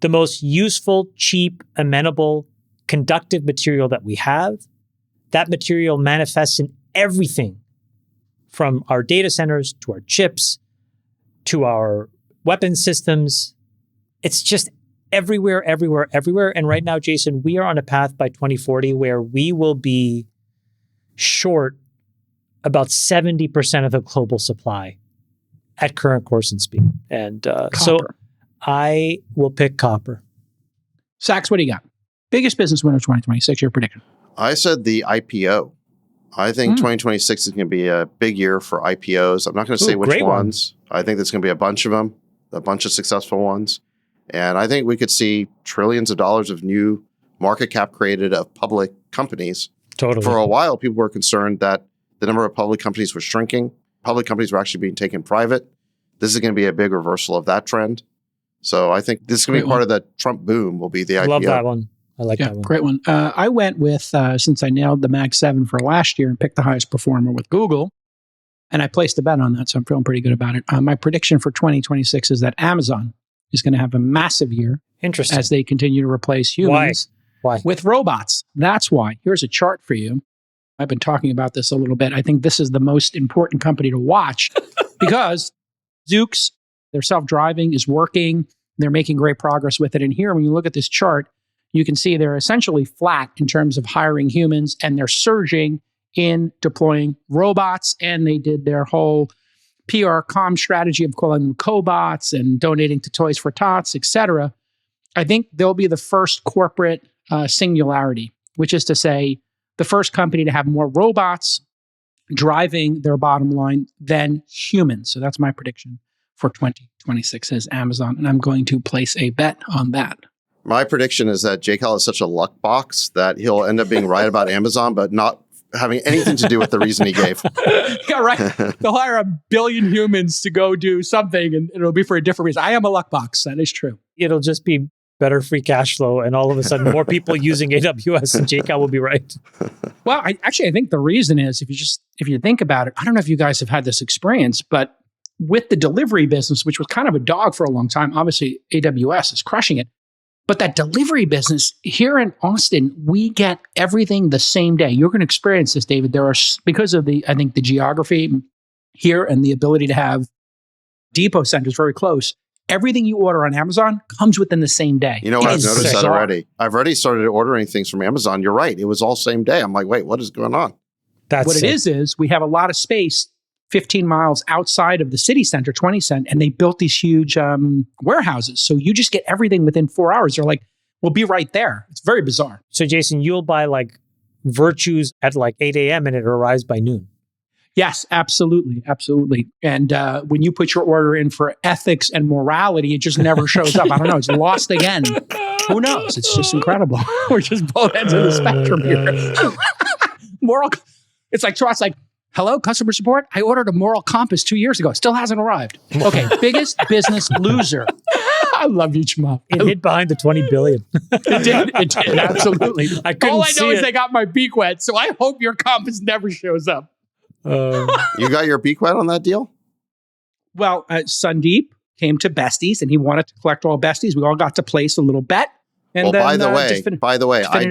the most useful, cheap, amenable, conductive material that we have. That material manifests in everything from our data centers to our chips to our weapon systems. It's just everywhere, everywhere, everywhere. And right now, Jason, we are on a path by 2040 where we will be short about 70% of the global supply at current course and speed. And so I will pick copper. Sachs, what do you got? Biggest business winner of 2026, your prediction? I said the IPO. I think 2026 is going to be a big year for IPOs. I'm not going to say which ones. I think there's going to be a bunch of them, a bunch of successful ones. And I think we could see trillions of dollars of new market cap created of public companies. Totally. For a while, people were concerned that the number of public companies was shrinking. Public companies were actually being taken private. This is going to be a big reversal of that trend. So I think this is going to be part of the Trump boom will be the IPO. I love that one. I like that one. Great one. I went with, since I nailed the Mag 7 for last year and picked the highest performer with Google, and I placed a bet on that, so I'm feeling pretty good about it. My prediction for 2026 is that Amazon is going to have a massive year. Interesting. As they continue to replace humans Why? with robots. That's why. Here's a chart for you. I've been talking about this a little bit. I think this is the most important company to watch because Zoox, their self-driving is working. They're making great progress with it. And here, when you look at this chart, you can see they're essentially flat in terms of hiring humans, and they're surging in deploying robots. And they did their whole PR comm strategy of calling them cobots and donating to Toys for Tots, etc. I think they'll be the first corporate singularity, which is to say the first company to have more robots driving their bottom line than humans. So that's my prediction for 2026 as Amazon. And I'm going to place a bet on that. My prediction is that J. Cal is such a luck box that he'll end up being right about Amazon, but not having anything to do with the reason he gave. Yeah, right. They'll hire 1 billion humans to go do something, and it'll be for a different reason. I am a luck box. That is true. It'll just be better free cash flow, and all of a sudden more people using AWS, and JCal will be right. Well, I think the reason is if you think about it, I don't know if you guys have had this experience, but with the delivery business, which was kind of a dog for a long time, obviously AWS is crushing it. But that delivery business here in Austin, we get everything the same day. You're going to experience this, David. There are, because of the geography here and the ability to have depot centers very close, everything you order on Amazon comes within the same day. You know what? I've noticed that already. I've already started ordering things from Amazon. You're right. It was all same day. I'm like, wait, what is going on? What it is we have a lot of space 15 miles outside of the city center, 20 cent, and they built these huge warehouses. So you just get everything within 4 hours. They're like, we'll be right there. It's very bizarre. So Jason, you'll buy like Virtues at like 8 a.m. and it arrives by noon. Yes, absolutely. Absolutely. And when you put your order in for ethics and morality, it just never shows up. I don't know. It's lost again. Who knows? It's just incredible. We're just both ends of the spectrum here. Moral. It's like Trott's like, hello, customer support. I ordered a moral compass 2 years ago. It still hasn't arrived. Okay, biggest business loser. I love you, Jamal. It hid behind the 20 billion. It did, absolutely. All I know is they got my beak wet, so I hope your compass never shows up. You got your beak wet on that deal? Well, Sandeep came to Besties, and he wanted to collect all Besties. We all got to place a little bet. And well, then, by the way, I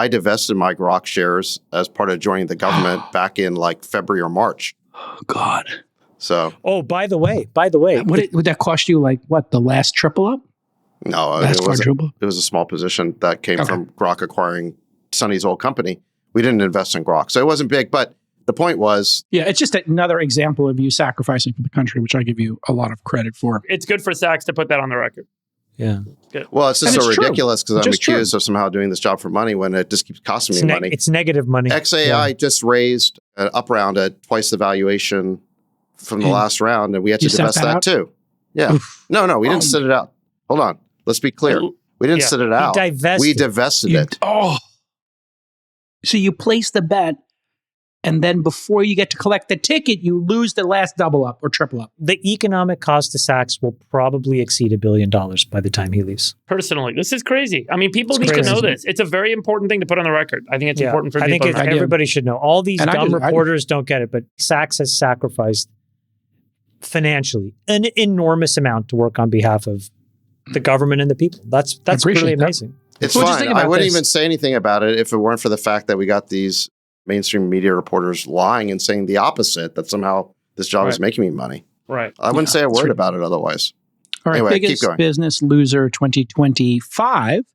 divested my Grok shares as part of joining the government back in like February or March. Oh, God. So. Oh, by the way. Would that cost you like what, the last triple up? No, it was a small position that came from Grok acquiring Sonny's old company. We didn't invest in Grok, so it wasn't big. But the point was, yeah, it's just another example of you sacrificing for the country, which I give you a lot of credit for. It's good for Sachs to put that on the record. Yeah. Good. Well, it's just so ridiculous because I'm accused of somehow doing this job for money when it just keeps costing me money. It's negative money. XAI just raised an up round at twice the valuation from the last round, and we had to divest that too. Yeah. Oof. No, we didn't sit it out. Hold on. Let's be clear. We didn't sit it out. We divested it. Oh. So you placed the bet, And then before you get to collect the ticket, you lose the last double up or triple up. The economic cost to Sachs will probably exceed $1 billion by the time he leaves. Personally, this is crazy. I mean, people need to know this. It's a very important thing to put on the record. I think it's important for people. I think everybody should know. All these dumb reporters don't get it, but Sachs has sacrificed financially an enormous amount to work on behalf of the government and the people. That's really amazing. It's fine. I wouldn't even say anything about it if it weren't for the fact that we got these mainstream media reporters lying and saying the opposite, that somehow this job is making me money. Right. I wouldn't say a word about it otherwise. All right, anyway, biggest business loser 2025.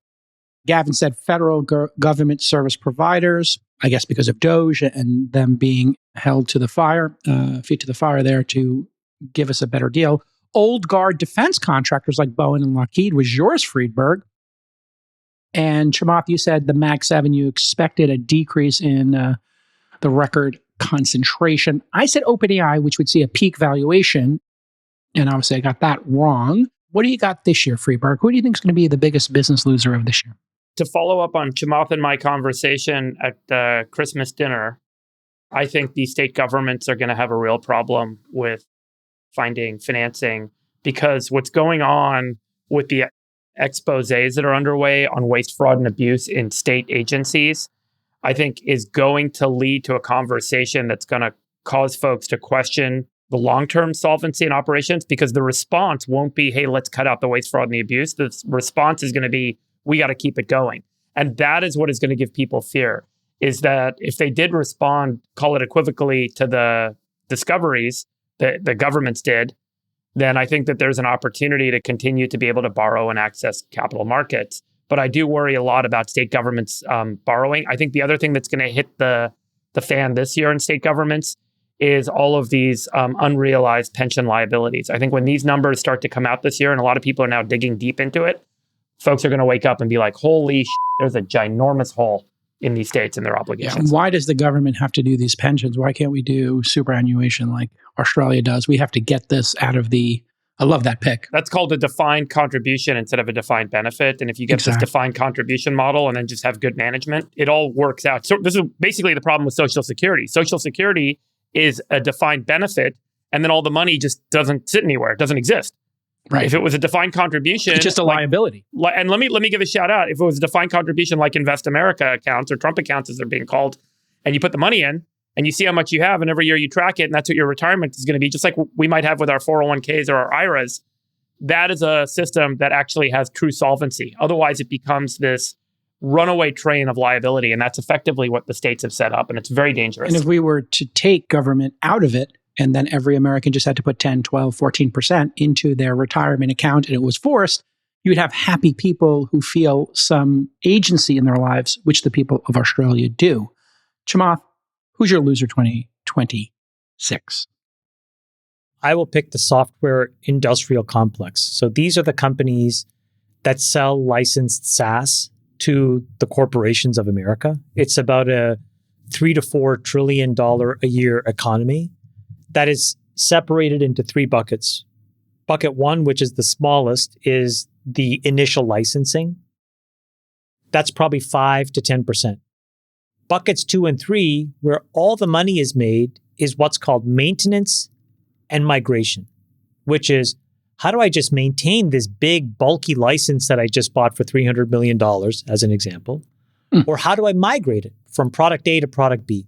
Gavin said federal government service providers, I guess because of Doge and them being held to the fire, feet to the fire there to give us a better deal. Old guard defense contractors like Boeing and Lockheed was yours, Friedberg. And Chamath, you said the Mag 7, you expected a decrease in the record concentration. I said OpenAI, which would see a peak valuation. And obviously I got that wrong. What do you got this year, Friedberg? Who do you think is going to be the biggest business loser of this year? To follow up on Chamath and my conversation at the Christmas dinner, I think the state governments are going to have a real problem with finding financing, because what's going on with the exposés that are underway on waste, fraud, and abuse in state agencies, I think is going to lead to a conversation that's going to cause folks to question the long-term solvency and operations, because the response won't be, hey, let's cut out the waste, fraud, and the abuse. The response is going to be, we got to keep it going. And that is what is going to give people fear, is that if they did respond, call it equivocally, to the discoveries that the governments did, then I think that there's an opportunity to continue to be able to borrow and access capital markets. But I do worry a lot about state governments borrowing. I think the other thing that's going to hit the fan this year in state governments is all of these unrealized pension liabilities. I think when these numbers start to come out this year, and a lot of people are now digging deep into it, folks are going to wake up and be like, holy there's a ginormous hole in these states and their obligations. Yeah, why does the government have to do these pensions? Why can't we do superannuation like Australia does? We have to get this out of the... I love that pick. That's called a defined contribution instead of a defined benefit. And if you get this defined contribution model and then just have good management, it all works out. So this is basically the problem with Social Security. Social Security is a defined benefit, and then all the money just doesn't sit anywhere. It doesn't exist. Right. If it was a defined contribution, it's just a liability. And let me give a shout out. If it was a defined contribution like Invest America accounts or Trump accounts as they're being called, and you put the money in and you see how much you have, and every year you track it, and that's what your retirement is going to be, just like we might have with our 401ks or our IRAs. That is a system that actually has true solvency. Otherwise, it becomes this runaway train of liability, and that's effectively what the states have set up, and it's very dangerous. And if we were to take government out of it, and then every American just had to put 10, 12, 14% into their retirement account, and it was forced, you would have happy people who feel some agency in their lives, which the people of Australia do. Chamath, who's your loser 2026? I will pick the software industrial complex. So these are the companies that sell licensed SaaS to the corporations of America. It's about a $3 to $4 trillion a year economy that is separated into three buckets. Bucket one, which is the smallest, is the initial licensing. That's probably 5 to 10%. Buckets 2 and 3, where all the money is made, is what's called maintenance and migration, which is, how do I just maintain this big, bulky license that I just bought for $300 million, as an example? Or how do I migrate it from product A to product B?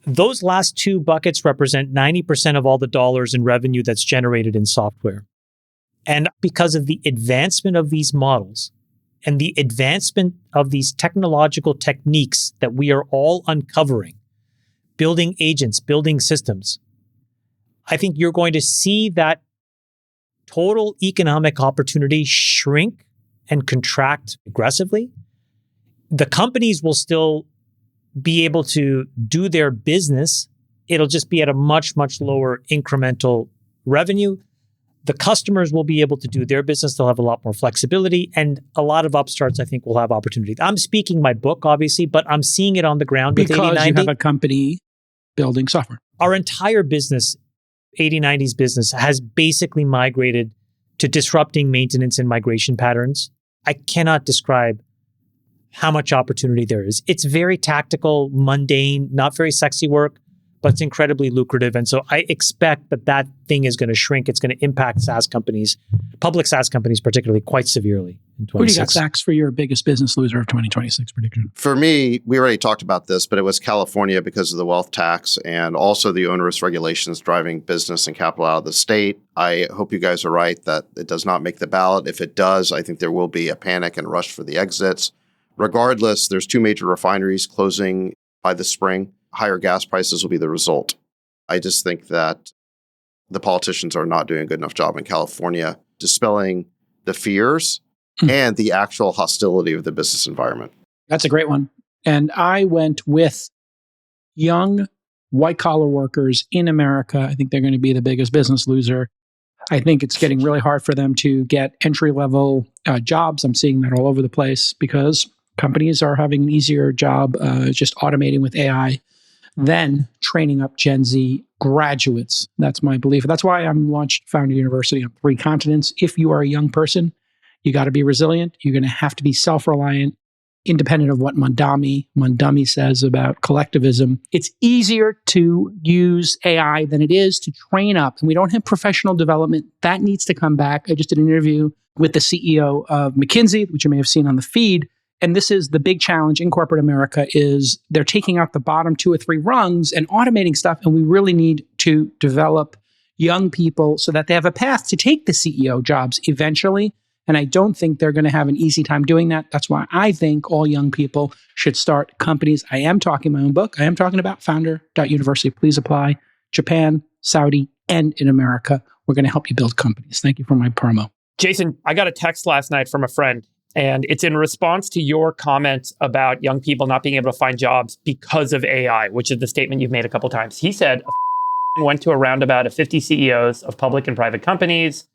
Those last two buckets represent 90% of all the dollars in revenue that's generated in software. And because of the advancement of these models and the advancement of these technological techniques that we are all uncovering, building agents, building systems, I think you're going to see that total economic opportunity shrink and contract aggressively. The companies will still be able to do their business. It'll just be at a much, much lower incremental revenue. The customers will be able to do their business. They'll have a lot more flexibility, and a lot of upstarts, I think, will have opportunity. I'm speaking my book, obviously, but I'm seeing it on the ground with 8090. Because you have a company building software. Our entire business, 8090's business, has basically migrated to disrupting maintenance and migration patterns. I cannot describe how much opportunity there is. It's very tactical, mundane, not very sexy work, but it's incredibly lucrative. And so I expect that that thing is going to shrink. It's going to impact SaaS companies, public SaaS companies particularly, quite severely in 2026. Who do you got, Sachs, for your biggest business loser of 2026 prediction? For me, we already talked about this, but it was California because of the wealth tax and also the onerous regulations driving business and capital out of the state. I hope you guys are right that it does not make the ballot. If it does, I think there will be a panic and rush for the exits. Regardless, there's 2 major refineries closing by the spring. Higher gas prices will be the result. I just think that the politicians are not doing a good enough job in California dispelling the fears and the actual hostility of the business environment. That's a great one. And I went with young white-collar workers in America. I think they're going to be the biggest business loser. I think it's getting really hard for them to get entry-level jobs. I'm seeing that all over the place because companies are having an easier job just automating with AI than training up Gen Z graduates. That's my belief. That's why I'm launched Founder University on 3 continents. If you are a young person, you got to be resilient. You're going to have to be self-reliant, independent of what Mondami says about collectivism. It's easier to use AI than it is to train up. And we don't have professional development. That needs to come back. I just did an interview with the CEO of McKinsey, which you may have seen on the feed. And this is the big challenge in corporate America is they're taking out the bottom 2 or 3 rungs and automating stuff. And we really need to develop young people so that they have a path to take the CEO jobs eventually. And I don't think they're going to have an easy time doing that. That's why I think all young people should start companies. I am talking my own book. I am talking about founder.university. Please apply. Japan, Saudi, and in America. We're going to help you build companies. Thank you for my promo. Jason, I got a text last night from a friend, and it's in response to your comments about young people not being able to find jobs because of AI, which is the statement you've made a couple times. He said, went to a roundabout of 50 CEOs of public and private companies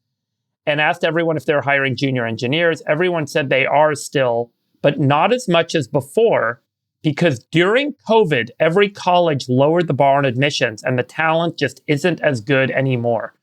and asked everyone if they're hiring junior engineers. Everyone said they are still, but not as much as before, because during COVID, every college lowered the bar on admissions and the talent just isn't as good anymore.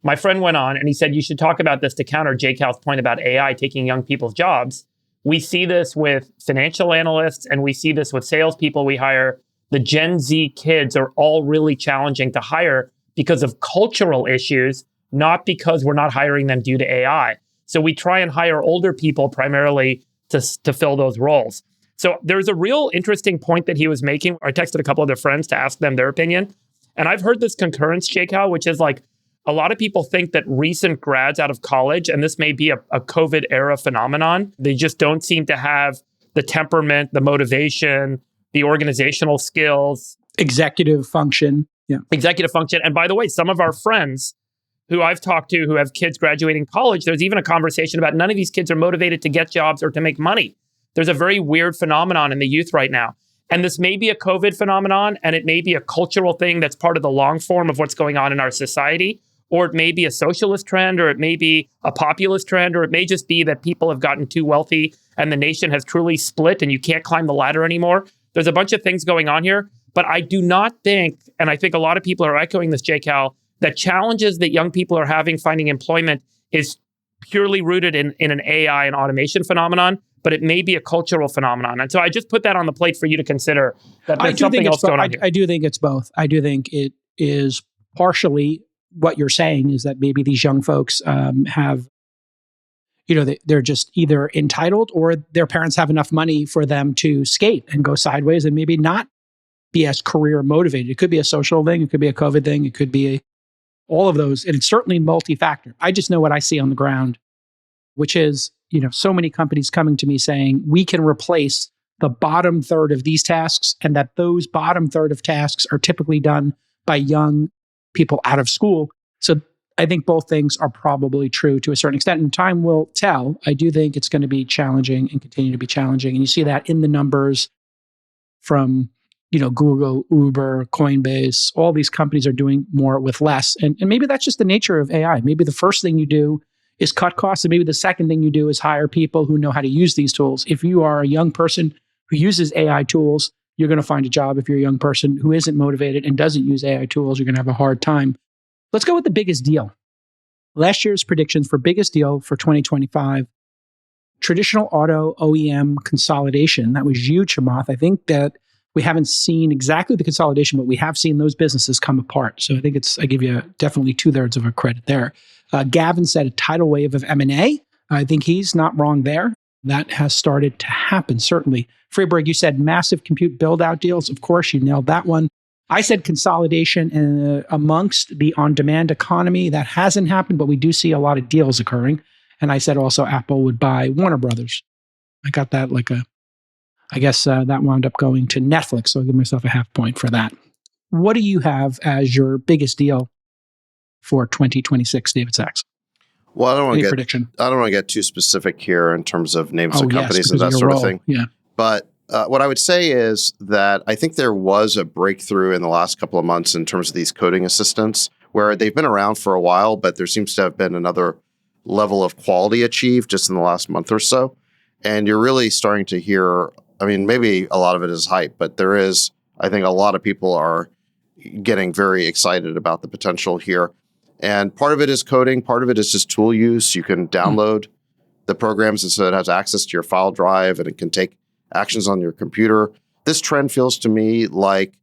My friend went on and he said, you should talk about this to counter Jay Cal's point about AI taking young people's jobs. We see this with financial analysts and we see this with salespeople we hire. The Gen Z kids are all really challenging to hire because of cultural issues, not because we're not hiring them due to AI. So we try and hire older people primarily to fill those roles. So there's a real interesting point that he was making. I texted a couple of their friends to ask them their opinion. And I've heard this concurrence, Jay Cal, which is like, a lot of people think that recent grads out of college, and this may be a COVID era phenomenon, they just don't seem to have the temperament, the motivation, the organizational skills. Executive function. Yeah. Executive function. And by the way, some of our friends who I've talked to who have kids graduating college, there's even a conversation about none of these kids are motivated to get jobs or to make money. There's a very weird phenomenon in the youth right now. And this may be a COVID phenomenon, and it may be a cultural thing that's part of the long form of what's going on in our society. Or it may be a socialist trend, or it may be a populist trend, or it may just be that people have gotten too wealthy and the nation has truly split and you can't climb the ladder anymore. There's a bunch of things going on here, but I do not think, and I think a lot of people are echoing this, Jay Cal, that challenges that young people are having finding employment is purely rooted in an AI and automation phenomenon, but it may be a cultural phenomenon. And so I just put that on the plate for you to consider that there's something else going on here. I do think it's both. I do think it is partially what you're saying is that maybe these young folks have, they're just either entitled or their parents have enough money for them to skate and go sideways and maybe not be as career motivated. It could be a social thing. It could be a COVID thing. It could be all of those. And it's certainly multi-factor. I just know what I see on the ground, which is, so many companies coming to me saying, we can replace the bottom third of these tasks, and that those bottom third of tasks are typically done by young people out of school. So I think both things are probably true to a certain extent, and time will tell. I do think it's going to be challenging and continue to be challenging. And you see that in the numbers from, Google, Uber, Coinbase. All these companies are doing more with less. And maybe that's just the nature of AI. Maybe the first thing you do is cut costs, and maybe the second thing you do is hire people who know how to use these tools. If you are a young person who uses AI tools, you're going to find a job. If you're a young person who isn't motivated and doesn't use AI tools, you're going to have a hard time. Let's go with the biggest deal. Last year's predictions for biggest deal for 2025. traditional auto OEM consolidation. That was you, Chamath. I think that we haven't seen exactly the consolidation, but we have seen those businesses come apart. So I think I give you definitely 2/3 of a credit there. Gavin said a tidal wave of M&A. I think he's not wrong there. That has started to happen, certainly. Freeberg, you said massive compute build-out deals. Of course, you nailed that one. I said consolidation amongst the on-demand economy. That hasn't happened, but we do see a lot of deals occurring. And I said also Apple would buy Warner Brothers. I got that that wound up going to Netflix, so I'll give myself a half point for that. What do you have as your biggest deal for 2026, David Sachs? Well, I don't want prediction? to get too specific here in terms of names of companies and because that sort of role. thing. Yeah. But what I would say is that I think there was a breakthrough in the last couple of months in terms of these coding assistants, where they've been around for a while, but there seems to have been another level of quality achieved just in the last month or so. And you're really starting to hear, I mean, maybe a lot of it is hype, but there is, I think a lot of people are getting very excited about the potential here. And part of it is coding, part of it is just tool use. You can download the programs, and so it has access to your file drive and it can take actions on your computer. This trend feels to me like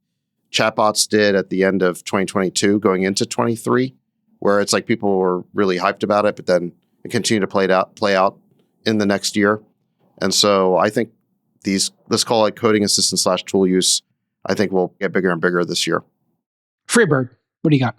chatbots did at the end of 2022 going into 23, where it's like people were really hyped about it, but then it continued to play out in the next year. And so I think these, let's call it coding assistant / tool use, I think will get bigger and bigger this year. Freeberg, what do you got?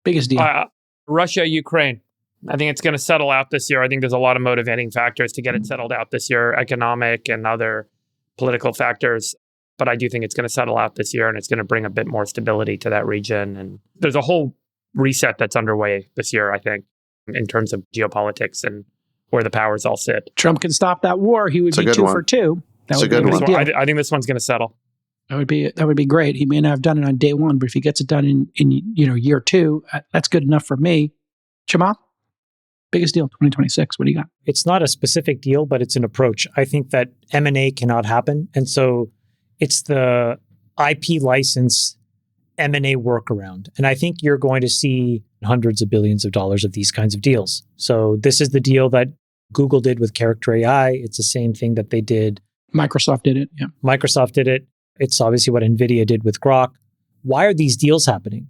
Biggest deal? Russia, Ukraine. I think it's going to settle out this year. I think there's a lot of motivating factors to get it settled out this year, economic and other political factors. But I do think it's going to settle out this year, and it's going to bring a bit more stability to that region. And there's a whole reset that's underway this year, I think, in terms of geopolitics and where the powers all sit. Trump can stop that war. He would be 2 for 2. That's a good one. I think this one's going to settle. That would be great. He may not have done it on day 1, but if he gets it done in year 2, that's good enough for me. Chamath, biggest deal 2026. What do you got? It's not a specific deal, but it's an approach. I think that M&A cannot happen, and so it's the IP license M&A workaround. And I think you're going to see hundreds of billions of dollars of these kinds of deals. So this is the deal that Google did with Character AI. It's the same thing that they did. Microsoft did it. Yeah. Microsoft did it. It's obviously what NVIDIA did with Grok. Why are these deals happening?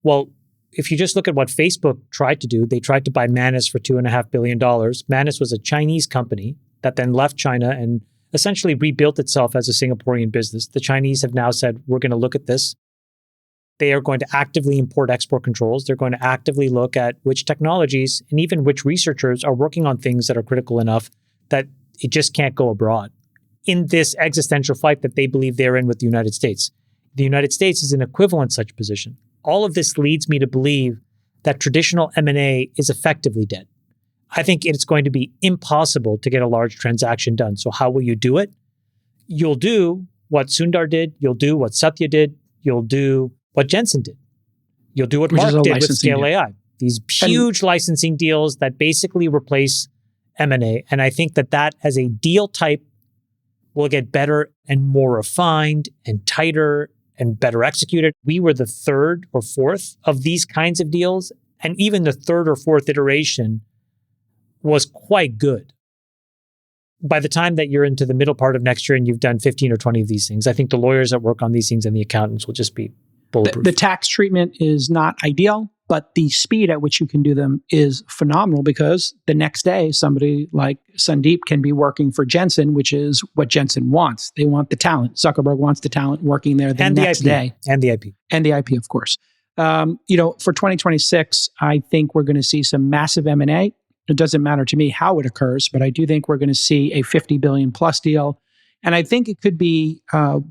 Well, if you just look at what Facebook tried to do, they tried to buy Manus for $2.5 billion. Manus was a Chinese company that then left China and essentially rebuilt itself as a Singaporean business. The Chinese have now said, we're going to look at this. They are going to actively import export controls. They're going to actively look at which technologies and even which researchers are working on things that are critical enough that it just can't go abroad in this existential fight that they believe they're in with the United States. The United States is an equivalent such position. All of this leads me to believe that traditional M&A is effectively dead. I think it's going to be impossible to get a large transaction done. So how will you do it? You'll do what Sundar did. You'll do what Satya did. You'll do what Jensen did. You'll do what Mark did with Scale AI. These huge licensing deals that basically replace M&A. And I think that as a deal type will get better and more refined and tighter and better executed. We were the 3rd or 4th of these kinds of deals. And even the 3rd or 4th iteration was quite good. By the time that you're into the middle part of next year and you've done 15 or 20 of these things, I think the lawyers that work on these things and the accountants will just be bulletproof. The tax treatment is not ideal, but the speed at which you can do them is phenomenal because the next day, somebody like Sandeep can be working for Jensen, which is what Jensen wants. They want the talent. Zuckerberg wants the talent working there the next day. And the IP. And the IP, of course. For 2026, I think we're going to see some massive M&A. It doesn't matter to me how it occurs, but I do think we're going to see a $50 billion plus deal. And I think it could be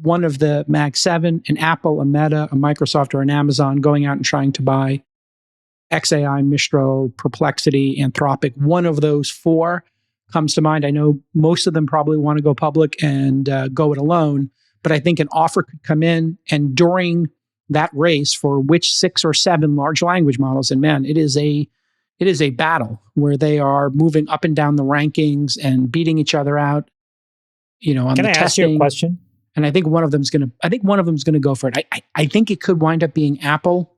one of the Mag 7, an Apple, a Meta, a Microsoft, or an Amazon going out and trying to buy XAI, Mistral, Perplexity, Anthropic. One of those 4 comes to mind. I know most of them probably want to go public and go it alone, but I think an offer could come in, and during that race for which 6 or 7 large language models, and man, it is a battle where they are moving up and down the rankings and beating each other out. On Can the I testing. ask you a question? And I think one of them's going to go for it. I think it could wind up being Apple.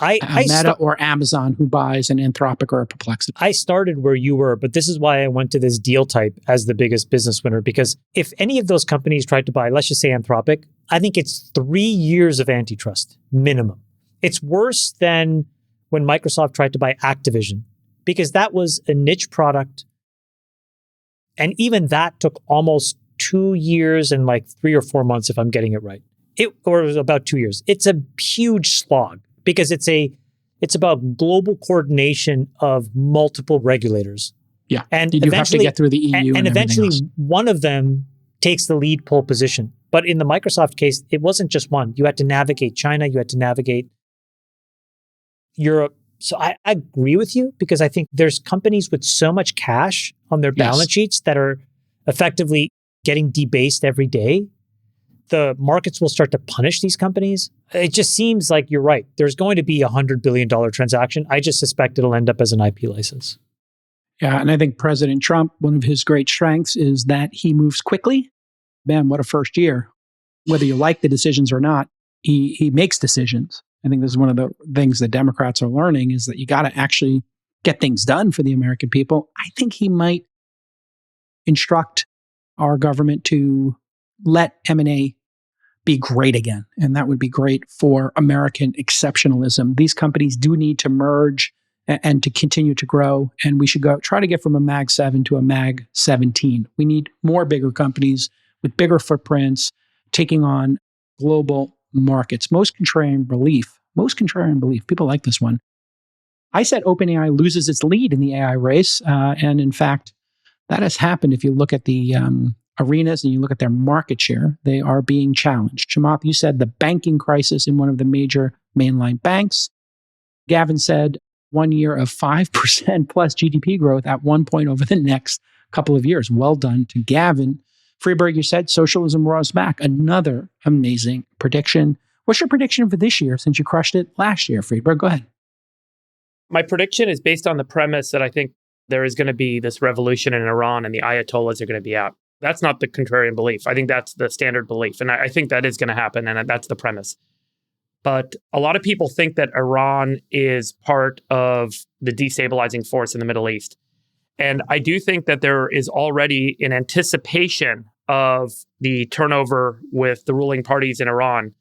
Meta or Amazon, who buys an Anthropic or a Perplexity. I started where you were, but this is why I went to this deal type as the biggest business winner, because if any of those companies tried to buy, let's just say Anthropic, I think it's 3 years of antitrust minimum. It's worse than when Microsoft tried to buy Activision, because that was a niche product. And even that took almost 2 years and like 3 or 4 months, if I'm getting it right. Or it was about 2 years. It's a huge slog because it's about global coordination of multiple regulators. Yeah, and you do have to get through the EU, and eventually else. One of them takes the lead pole position. But in the Microsoft case, it wasn't just one. You had to navigate China. You had to navigate Europe. So I agree with you because I think there's companies with so much cash on their balance sheets that are effectively getting debased every day. The markets will start to punish these companies. It just seems like you're right. There's going to be a $100 billion transaction. I just suspect it'll end up as an IP license. Yeah, and I think President Trump, one of his great strengths is that he moves quickly. Man, what a first year. Whether you like the decisions or not, he makes decisions. I think this is one of the things that Democrats are learning is that you got to actually get things done for the American people. I think he might instruct our government to let M&A be great again. And that would be great for American exceptionalism. These companies do need to merge and to continue to grow. And we should try to get from a Mag 7 to a Mag 17. We need more bigger companies with bigger footprints, taking on global markets. Most contrarian belief. People like this one. I said OpenAI loses its lead in the AI race. And in fact, that has happened if you look at the arenas and you look at their market share. They are being challenged. Chamath, you said the banking crisis in one of the major mainline banks. Gavin said 1 year of 5% plus GDP growth at one point over the next couple of years. Well done to Gavin. Freeberg, you said socialism roars back. Another amazing prediction. What's your prediction for this year since you crushed it last year, Freeberg? Go ahead. My prediction is based on the premise that I think there is going to be this revolution in Iran and the Ayatollahs are going to be out. That's not the contrarian belief. I think that's the standard belief. And I think that is going to happen. And that's the premise. But a lot of people think that Iran is part of the destabilizing force in the Middle East. And I do think that there is already in anticipation of the turnover with the ruling parties in Iran,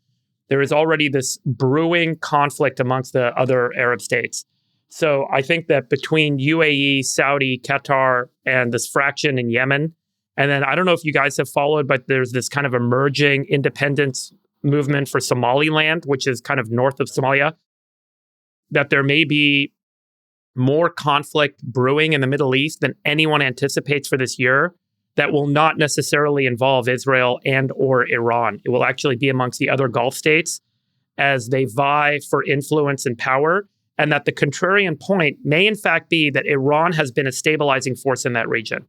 there is already this brewing conflict amongst the other Arab states. So I think that between UAE, Saudi, Qatar, and this fraction in Yemen, and then I don't know if you guys have followed, but there's this kind of emerging independence movement for Somaliland, which is kind of north of Somalia, that there may be more conflict brewing in the Middle East than anyone anticipates for this year that will not necessarily involve Israel and or Iran. It will actually be amongst the other Gulf states as they vie for influence and power, and that the contrarian point may in fact be that Iran has been a stabilizing force in that region.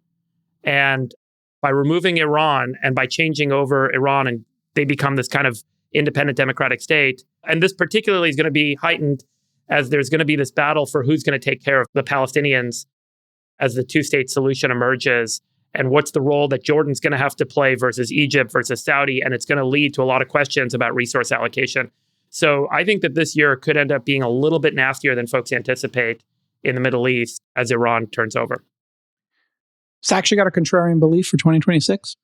And by removing Iran and by changing over Iran and they become this kind of independent democratic state, and this particularly is going to be heightened as there's going to be this battle for who's going to take care of the Palestinians as the two-state solution emerges, and what's the role that Jordan's going to have to play versus Egypt versus Saudi, and it's going to lead to a lot of questions about resource allocation. So I think that this year could end up being a little bit nastier than folks anticipate in the Middle East as Iran turns over. Sachs, you got a contrarian belief for 2026?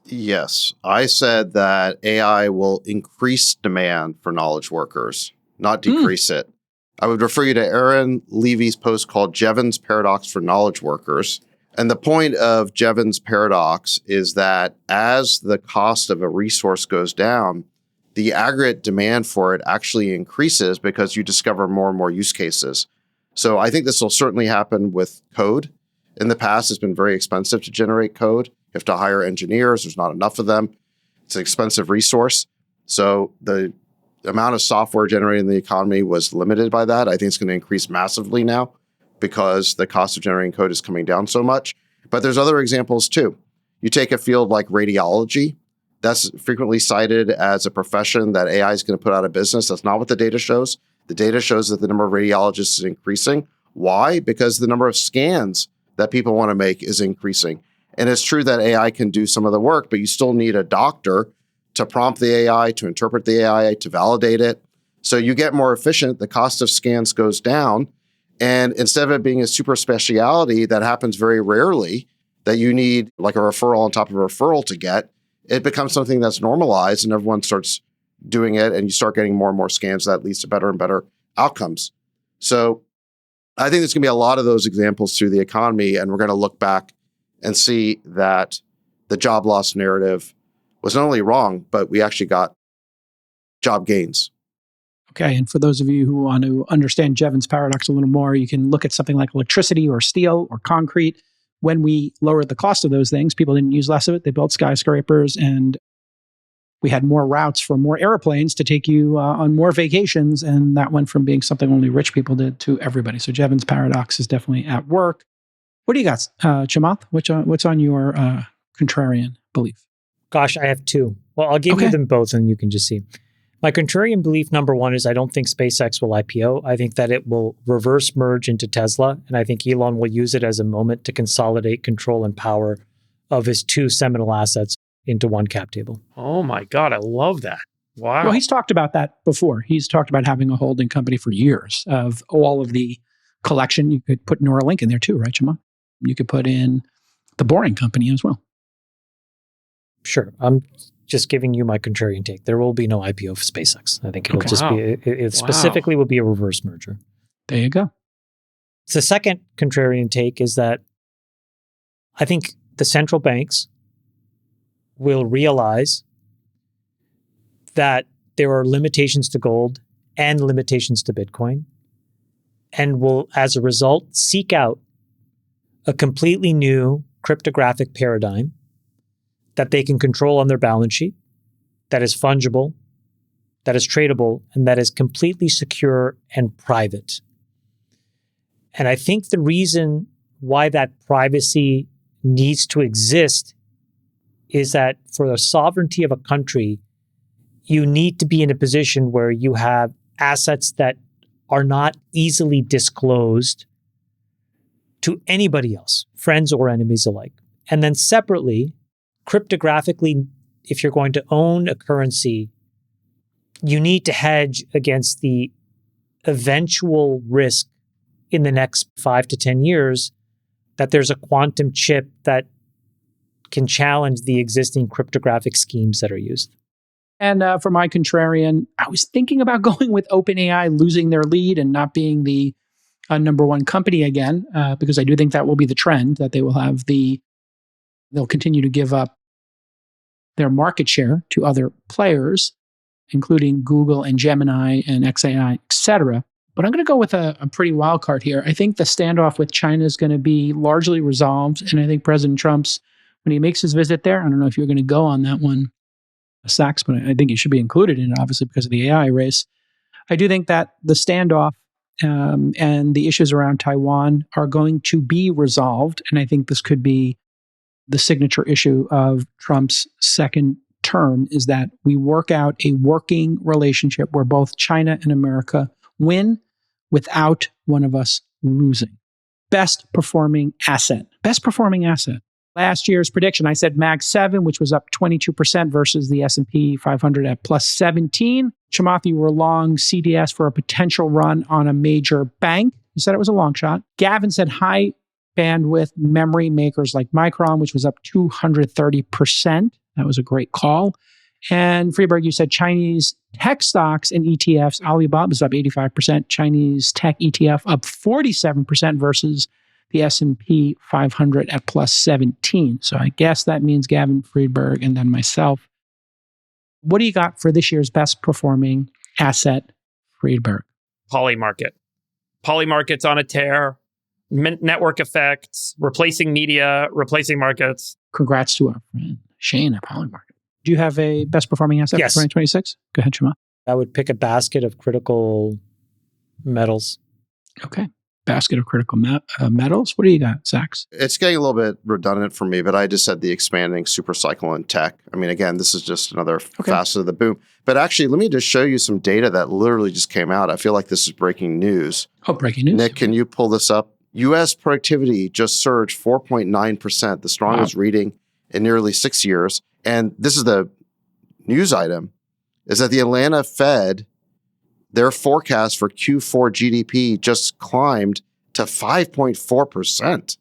Yes. I said that AI will increase demand for knowledge workers, not decrease it. I would refer you to Aaron Levy's post called Jevons Paradox for Knowledge Workers. And the point of Jevons Paradox is that as the cost of a resource goes down, the aggregate demand for it actually increases because you discover more and more use cases. So I think this will certainly happen with code. In the past, it's been very expensive to generate code. You have to hire engineers. There's not enough of them. It's an expensive resource. So the amount of software generated in the economy was limited by that. I think it's going to increase massively now because the cost of generating code is coming down so much. But there's other examples too. You take a field like radiology. That's frequently cited as a profession that AI is going to put out of business. That's not what the data shows. The data shows that the number of radiologists is increasing. Why? Because the number of scans that people want to make is increasing. And it's true that AI can do some of the work, but you still need a doctor to prompt the AI, to interpret the AI, to validate it. So you get more efficient, the cost of scans goes down. And instead of it being a super speciality that happens very rarely, that you need like a referral on top of a referral to get, it becomes something that's normalized and everyone starts doing it and you start getting more and more scans that leads to better and better outcomes. So I think there's going to be a lot of those examples through the economy, and we're going to look back and see that the job loss narrative was not only wrong, but we actually got job gains. Okay, and for those of you who want to understand Jevons paradox a little more, you can look at something like electricity or steel or concrete. When we lowered the cost of those things, people didn't use less of it. They built skyscrapers, and we had more routes for more airplanes to take you on more vacations, and that went from being something only rich people did to everybody. So Jevons paradox is definitely at work. What do you got, Chamath? What's on your contrarian belief? Gosh, I have two. Well, I'll give you them both and you can just see. My contrarian belief number one is I don't think SpaceX will IPO. I think that it will reverse merge into Tesla. And I think Elon will use it as a moment to consolidate control and power of his two seminal assets into one cap table. Oh my God, I love that. Wow. Well, he's talked about that before. He's talked about having a holding company for years of all of the collection. You could put Neuralink in there too, right, Chamath? You could put in the Boring Company as well. Sure. I'm just giving you my contrarian take. There will be no IPO of SpaceX. I think it'll just be, it specifically will be a reverse merger. There you go. So the second contrarian take is that I think the central banks will realize that there are limitations to gold and limitations to Bitcoin, and will, as a result, seek out a completely new cryptographic paradigm that they can control on their balance sheet, that is fungible, that is tradable, and that is completely secure and private. And I think the reason why that privacy needs to exist is that for the sovereignty of a country, you need to be in a position where you have assets that are not easily disclosed to anybody else, friends or enemies alike. And then separately, cryptographically, if you're going to own a currency, you need to hedge against the eventual risk in the next 5 to 10 years that there's a quantum chip that can challenge the existing cryptographic schemes that are used. And for my contrarian, I was thinking about going with OpenAI losing their lead and not being the number one company again, because I do think that will be the trend, that they will have they'll continue to give up their market share to other players, including Google and Gemini and XAI, et cetera. But I'm going to go with a pretty wild card here. I think the standoff with China is going to be largely resolved. And I think President Trump's, when he makes his visit there, I don't know if you're going to go on that one, Sachs, but I think he should be included in it, obviously, because of the AI race. I do think that the standoff and the issues around Taiwan are going to be resolved. And I think this could be the signature issue of Trump's second term, is that we work out a working relationship where both China and America win without one of us losing. Best performing asset. Best performing asset. Last year's prediction, I said Mag 7, which was up 22% versus the S&P 500 at plus 17. Chamath, you were long CDS for a potential run on a major bank. You said it was a long shot. Gavin said high bandwidth memory makers like Micron, which was up 230%. That was a great call. And Freeberg, you said Chinese tech stocks and ETFs. Alibaba is up 85%. Chinese tech ETF up 47% versus the S&P 500 at plus 17. So I guess that means Gavin Friedberg and then myself. What do you got for this year's best performing asset, Friedberg? Polymarket. Polymarket's on a tear. Network effects, replacing media, replacing markets. Congrats to our friend Shane at Polymarket. Do you have a best performing asset Yes. for 2026? Go ahead, Chamath. I would pick a basket of critical metals. Okay. Basket of critical metals. What do you got, Sachs? It's getting a little bit redundant for me, but I just said the expanding super cycle in tech. I mean, again, this is just another facet of the boom. But actually, let me just show you some data that literally just came out. I feel like this is breaking news. Oh, breaking news. Nick, can you pull this up? U.S. productivity just surged 4.9%, the strongest reading in nearly 6 years. And this is the news item, is that the Atlanta Fed their forecast for Q4 GDP just climbed to 5.4%.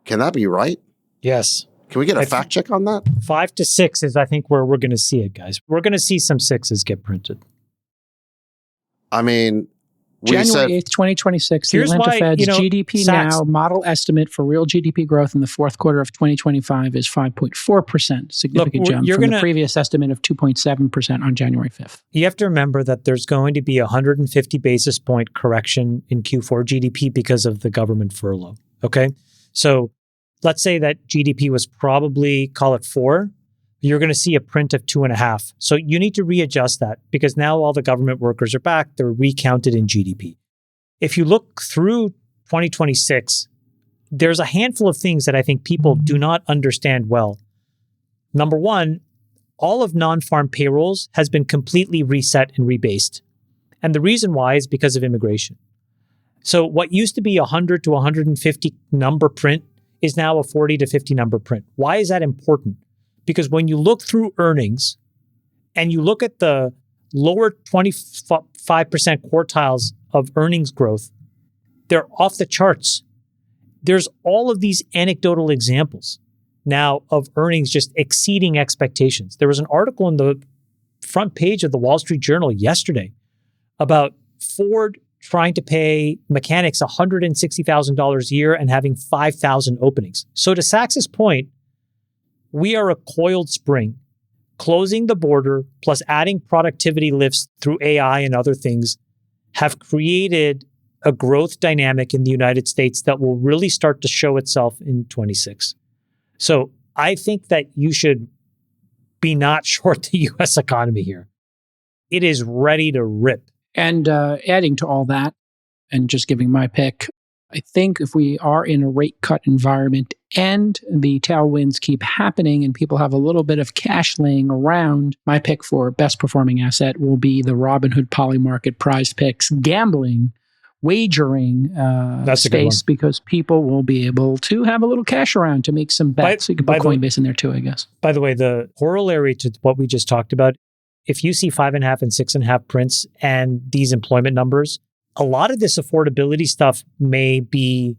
Can that be right? Yes. Can we get a fact check on that? 5 to 6 is, I think, where we're going to see it, guys. We're going to see some 6s get printed. I mean, January 8th, 2026, the Atlanta Fed's GDP Now model estimate for real GDP growth in the fourth quarter of 2025 is 5.4%, significant jump from the previous estimate of 2.7% on January 5th. You have to remember that there's going to be a 150 basis point correction in Q4 GDP because of the government furlough, okay? So let's say that GDP was probably, call it 4, you're going to see a print of 2.5. So you need to readjust that because now all the government workers are back. They're recounted in GDP. If you look through 2026, there's a handful of things that I think people do not understand well. Number one, all of non-farm payrolls has been completely reset and rebased. And the reason why is because of immigration. So what used to be 100 to 150 number print is now a 40 to 50 number print. Why is that important? Because when you look through earnings and you look at the lower 25% quartiles of earnings growth, they're off the charts. There's all of these anecdotal examples now of earnings just exceeding expectations. There was an article in the front page of the Wall Street Journal yesterday about Ford trying to pay mechanics $160,000 a year and having 5,000 openings. So to Sachs's point, we are a coiled spring. Closing the border plus adding productivity lifts through AI and other things have created a growth dynamic in the United States that will really start to show itself in 26. So I think that you should be not short the U.S. economy here. It is ready to rip. And adding to all that, and just giving my pick, I think if we are in a rate cut environment and the tailwinds keep happening and people have a little bit of cash laying around, my pick for best performing asset will be the Robinhood Polymarket Prize Picks gambling, wagering space, because people will be able to have a little cash around to make some bets. So you can put Coinbase in there too, I guess. By the way, the corollary to what we just talked about, if you see 5.5 and 6.5 prints and these employment numbers, a lot of this affordability stuff may be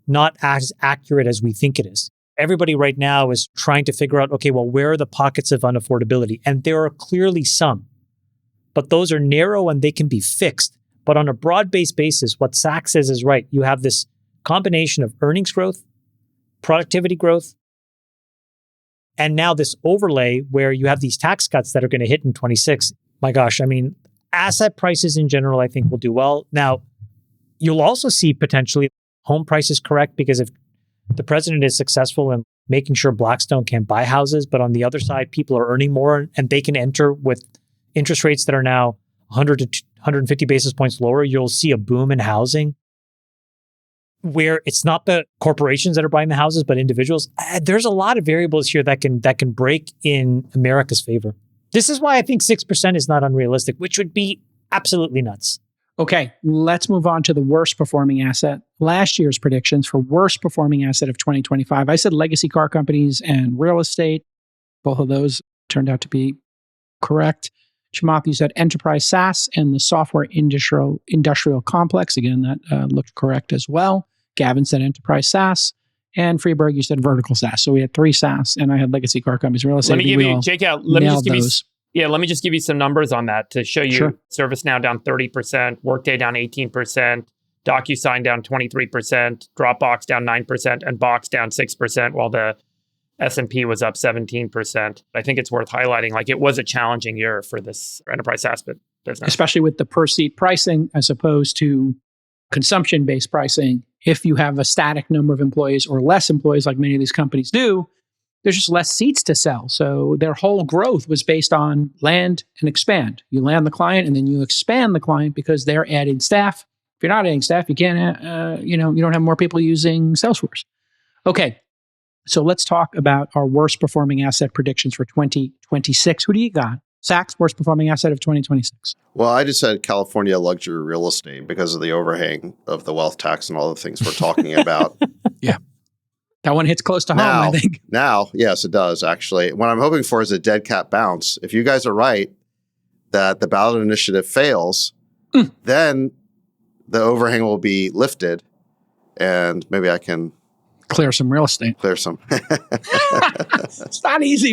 not as accurate as we think it is. Everybody right now is trying to figure out, okay, well, where are the pockets of unaffordability? And there are clearly some, but those are narrow and they can be fixed. But on a broad-based basis, what Sachs says is right. You have this combination of earnings growth, productivity growth, and now this overlay where you have these tax cuts that are going to hit in 26. My gosh, I mean, asset prices in general, I think will do well. Now, you'll also see potentially home prices correct because if the president is successful in making sure Blackstone can't buy houses, but on the other side, people are earning more and they can enter with interest rates that are now 100 to 150 basis points lower, you'll see a boom in housing where it's not the corporations that are buying the houses, but individuals. There's a lot of variables here that can break in America's favor. This is why I think 6% is not unrealistic, which would be absolutely nuts. Okay, let's move on to the worst performing asset. Last year's predictions for worst performing asset of 2025. I said legacy car companies and real estate. Both of those turned out to be correct. Chamath, you said enterprise SaaS and the software industrial complex. Again, that looked correct as well. Gavin said enterprise SaaS. And Freeberg, you said vertical SaaS. So we had 3 SaaS, and I had legacy car companies, real estate. Let me give you, Jake, let me just give you some numbers on that to show you. Sure. ServiceNow down 30%, Workday down 18%, DocuSign down 23%, Dropbox down 9%, and Box down 6%, while the S&P was up 17%. I think it's worth highlighting, like it was a challenging year for this enterprise SaaS business. Especially with the per seat pricing as opposed to consumption-based pricing. If you have a static number of employees or less employees, like many of these companies do, there's just less seats to sell. So their whole growth was based on land and expand. You land the client and then you expand the client because they're adding staff. If you're not adding staff, you can't, you don't have more people using Salesforce. Okay, so let's talk about our worst performing asset predictions for 2026. Who do you got? Sachs, worst performing asset of 2026. Well, I just said California luxury real estate because of the overhang of the wealth tax and all the things we're talking about. Yeah. That one hits close to home, I think. Now, yes, it does, actually. What I'm hoping for is a dead cat bounce. If you guys are right that the ballot initiative fails, Then the overhang will be lifted, and maybe I can Clear some real estate. clear some. It's not easy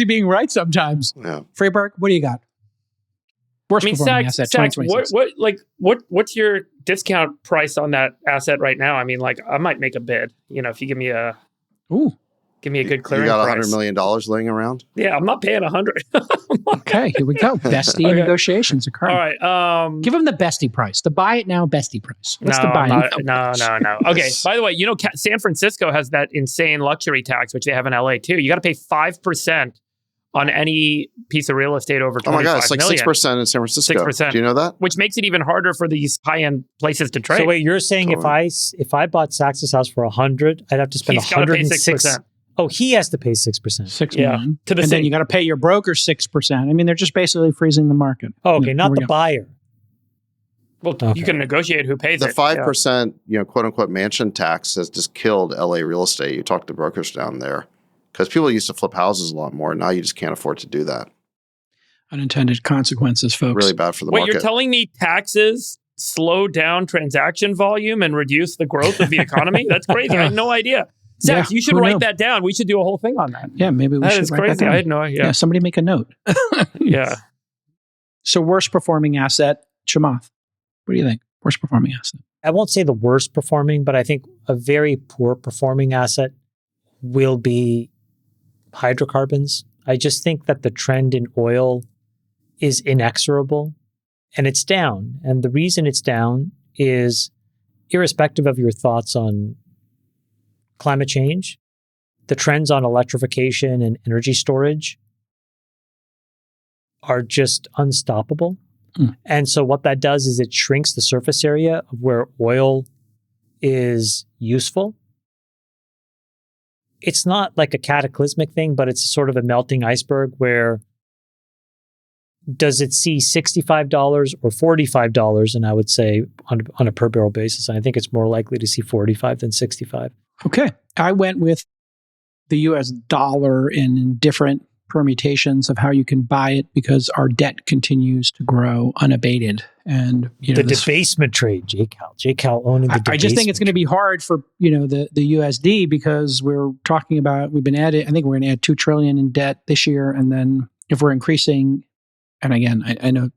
being right sometimes. Yeah. Freiberg, what do you got? Worst performing Sachs, asset, Sachs, 2026. what's your discount price on that asset right now? I mean, like, I might make a bid. If you give me a Ooh, good clearing You got price. $100 million laying around? Yeah, I'm not paying 100. okay, here we go. Bestie Okay. negotiations occurring. All right. Give them the bestie price. The buy it now bestie price. What's no, the buy I'm it now not- price? no. Okay. By the way, San Francisco has that insane luxury tax, which they have in LA too. You got to pay 5% on any piece of real estate over 25 Oh my God, it's like million, 6% in San Francisco. 6%. Do you know that? which makes it even harder for these high-end places to trade. So wait, you're saying if I bought Sax's house for 100, I'd have to spend He's got to pay 106. 6%. Oh, he has to pay 6%. 6 Yeah, million. to the and city. then you got to pay your broker 6%. I mean, they're just basically freezing the market. Oh, okay, Yeah, not here we the go. buyer. Well, Okay. you can negotiate who pays The it. 5%, quote unquote, mansion tax has just killed LA real estate. You talk to brokers down there because people used to flip houses a lot more. Now you just can't afford to do that. Unintended consequences, folks. Really bad for the Wait, market. you're telling me taxes slow down transaction volume and reduce the growth of the economy? That's crazy. I had no idea. Zach, Yeah, you should who write knew? that down. We should do a whole thing on that. Yeah, maybe we That should is write that crazy. down. I had no idea. Yeah, somebody make a note. Yeah. So worst performing asset, Chamath. What do you think? Worst performing asset. I won't say the worst performing, but I think a very poor performing asset will be hydrocarbons. I just think that the trend in oil is inexorable and it's down. And the reason it's down is irrespective of your thoughts on climate change, the trends on electrification and energy storage are just unstoppable. And so what that does is it shrinks the surface area of where oil is useful. It's not like a cataclysmic thing, but it's sort of a melting iceberg where does it see $65 or $45? And I would say on a per barrel basis, I think it's more likely to see 45 than 65. Okay. I went with the US dollar in different permutations of how you can buy it because our debt continues to grow unabated. And The debasement trade, JCal owning the debasement. I just think it's going to be hard for the USD because we're talking about I think we're going to add $2 trillion in debt this year, and then if we're increasing, and again I know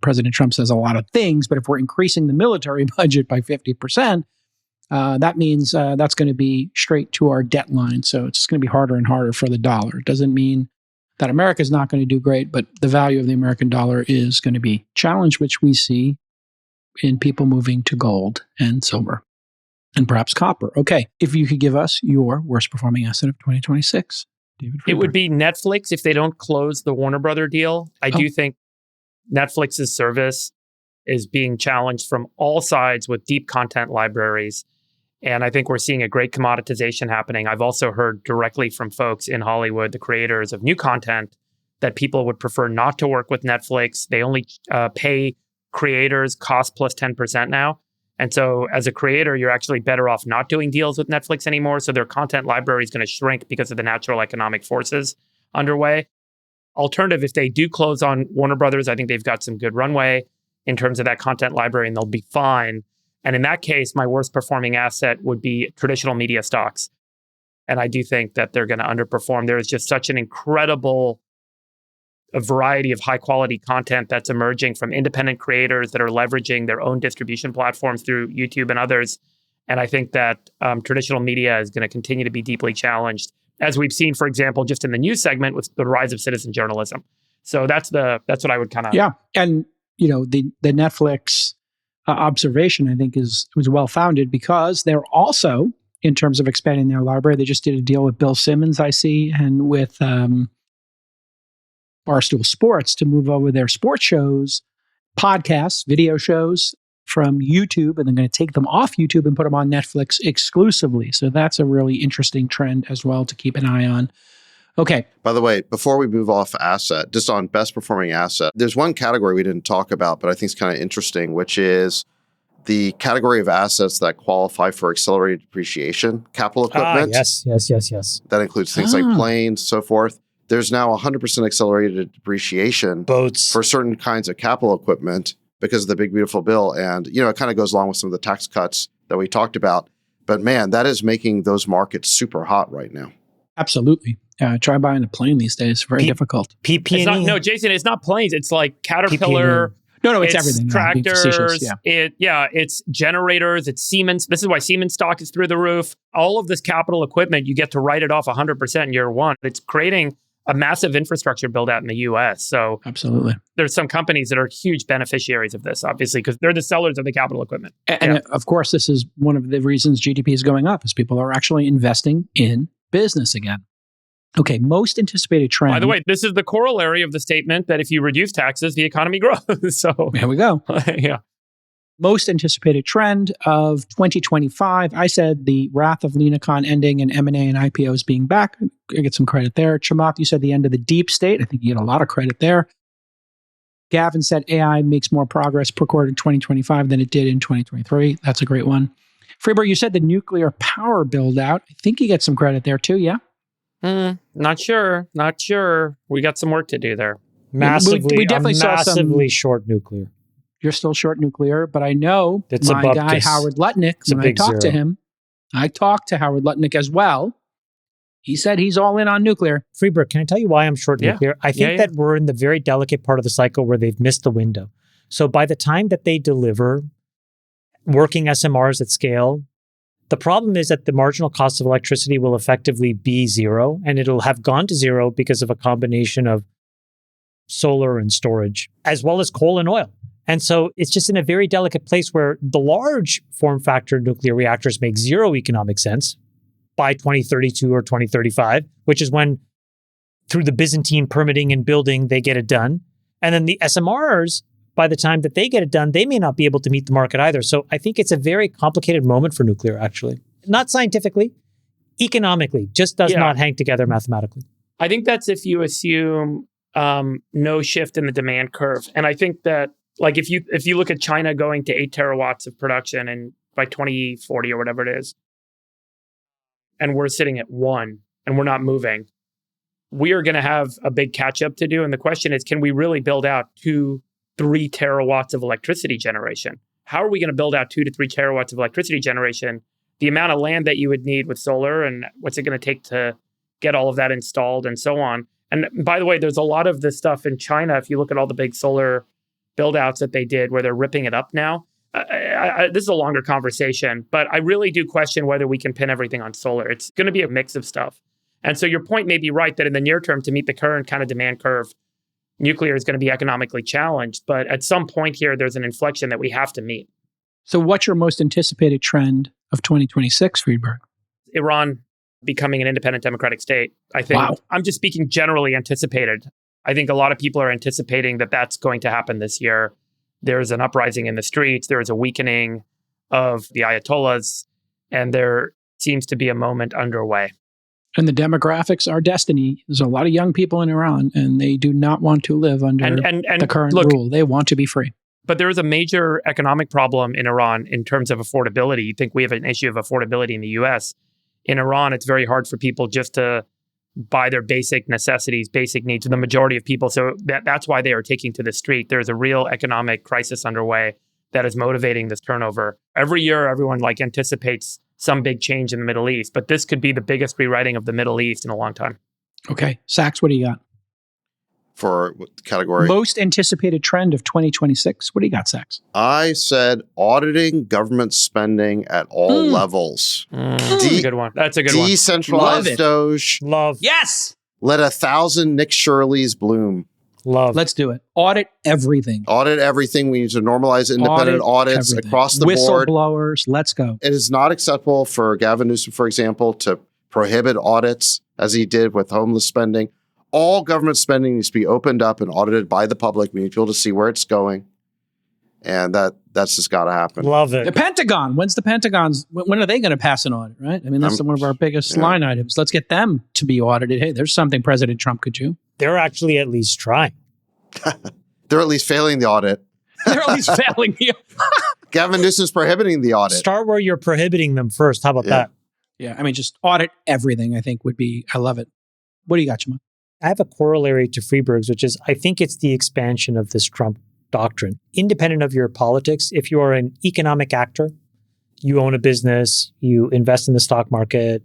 President Trump says a lot of things, but if we're increasing the military budget by 50%, that means that's going to be straight to our debt line. So it's just going to be harder and harder for the dollar. It doesn't mean that America is not going to do great, but the value of the American dollar is going to be challenged, which we see in people moving to gold and silver and perhaps copper. Okay. If you could give us your worst performing asset of 2026, David It would Friedberg. be Netflix if they don't close the Warner Brother deal. I do think Netflix's service is being challenged from all sides with deep content libraries. And I think we're seeing a great commoditization happening. I've also heard directly from folks in Hollywood, the creators of new content, that people would prefer not to work with Netflix. They only pay creators cost plus 10% now. And so as a creator, you're actually better off not doing deals with Netflix anymore. So their content library is going to shrink because of the natural economic forces underway. Alternative, if they do close on Warner Brothers, I think they've got some good runway in terms of that content library and they'll be fine. And in that case, my worst performing asset would be traditional media stocks. And I do think that they're going to underperform. There is just such an incredible variety of high quality content that's emerging from independent creators that are leveraging their own distribution platforms through YouTube and others. And I think that traditional media is going to continue to be deeply challenged, as we've seen, for example, just in the news segment with the rise of citizen journalism. So that's what I would kind of... Yeah. And, the Netflix observation, I think, was well-founded because they're also, in terms of expanding their library, they just did a deal with Bill Simmons, I see, and with Barstool Sports to move over their sports shows, podcasts, video shows from YouTube, and they're going to take them off YouTube and put them on Netflix exclusively. So that's a really interesting trend as well to keep an eye on. Okay. By the way, before we move off asset, just on best performing asset, there's one category we didn't talk about, but I think it's kind of interesting, which is the category of assets that qualify for accelerated depreciation, capital equipment. Yes. That includes things like planes, so forth. there's now 100% accelerated depreciation Boats. for certain kinds of capital equipment because of the big, beautiful bill. And, it kind of goes along with some of the tax cuts that we talked about. But man, that is making those markets super hot right now. Absolutely. Try buying a plane these days. Very difficult. PP&E. It's not, no, Jason, it's not planes. It's like Caterpillar. No, it's everything. Tractors. Yeah. It's generators. It's Siemens. This is why Siemens stock is through the roof. All of this capital equipment, you get to write it off 100% in year one. It's creating a massive infrastructure build out in the US. So absolutely, there's some companies that are huge beneficiaries of this, obviously, because they're the sellers of the capital equipment. And of course, this is one of the reasons GDP is going up, is people are actually investing in business again. Okay, most anticipated trend. By the way, this is the corollary of the statement that if you reduce taxes, the economy grows. So here we go. Yeah. Most anticipated trend of 2025. I said the wrath of LenaCon ending and M&A and IPOs being back. I get some credit there. Chamath, you said the end of the deep state. I think you get a lot of credit there. Gavin said AI makes more progress per quarter in 2025 than it did in 2023. That's a great one. Freeberg, you said the nuclear power build out. I think you get some credit there too, yeah? Not sure. We got some work to do there. Massively, we definitely saw massively short nuclear. You're still short nuclear, but I know It's my above guy, this. Howard Lutnick, It's a when I big talked to zero. him, I talked to Howard Lutnick as well. He said he's all in on nuclear. Freeberg, can I tell you why I'm short Yeah. nuclear? I think that we're in the very delicate part of the cycle where they've missed the window. So by the time that they deliver working SMRs at scale, the problem is that the marginal cost of electricity will effectively be zero, and it'll have gone to zero because of a combination of solar and storage, as well as coal and oil. And so it's just in a very delicate place where the large form factor nuclear reactors make zero economic sense by 2032 or 2035, which is when, through the Byzantine permitting and building, they get it done. And then the SMRs, by the time that they get it done, they may not be able to meet the market either. So I think it's a very complicated moment for nuclear, actually. Not scientifically, economically, just does not hang together mathematically. I think that's if you assume no shift in the demand curve. And I think that, like, if you look at China going to 8 terawatts of production and by 2040 or whatever it is, and we're sitting at 1 and we're not moving, we are going to have a big catch up to do. And the question is, can we really build out 2-3 terawatts of electricity generation? How are we going to build out 2 to 3 terawatts of electricity generation? The amount of land that you would need with solar, and what's it going to take to get all of that installed and so on. And by the way, there's a lot of this stuff in China. If you look at all the big solar build outs that they did where they're ripping it up now, this is a longer conversation, but I really do question whether we can pin everything on solar. It's going to be a mix of stuff. And so your point may be right that in the near term, to meet the current kind of demand curve, nuclear is going to be economically challenged. But at some point here, there's an inflection that we have to meet. So what's your most anticipated trend of 2026, Friedberg? Iran becoming an independent democratic state. I think I'm just speaking generally anticipated. I think a lot of people are anticipating that that's going to happen this year. There's an uprising in the streets. There is a weakening of the Ayatollahs, and there seems to be a moment underway. And the demographics are destiny. There's a lot of young people in Iran, and they do not want to live under the current rule. They want to be free. But there is a major economic problem in Iran in terms of affordability. You think we have an issue of affordability in the US. In Iran, it's very hard for people just to buy their basic necessities, basic needs, the majority of people. So that's why they are taking to the street. There's a real economic crisis underway that is motivating this turnover. Every year, everyone anticipates some big change in the Middle East, but this could be the biggest rewriting of the Middle East in a long time. Okay. Sachs, what do you got? For what category? Most anticipated trend of 2026. What do you got, Sachs? I said auditing government spending at all levels. That's a good one. That's a good one. Decentralized Doge. Love. Yes. Let 1,000 Nick Shirleys bloom. Love. Let's do it. Audit everything. Audit everything. We need to normalize independent audits across the board. Whistleblowers. Let's go. It is not acceptable for Gavin Newsom, for example, to prohibit audits as he did with homeless spending. All government spending needs to be opened up and audited by the public. We need people to see where it's going. And that's just got to happen. Love it. The Pentagon. When are they going to pass an audit, right? I mean, that's one of our biggest line items. Let's get them to be audited. Hey, there's something President Trump could do. They're actually at least trying. They're at least failing the audit. They're at least failing the Gavin Newsom's prohibiting the audit. Start where you're prohibiting them first. How about that? Yeah, I mean, just audit everything, I think would be, I love it. What do you got, Chima? I have a corollary to Freeberg's, which is I think it's the expansion of this Trump doctrine. Independent of your politics, if you are an economic actor, you own a business, you invest in the stock market,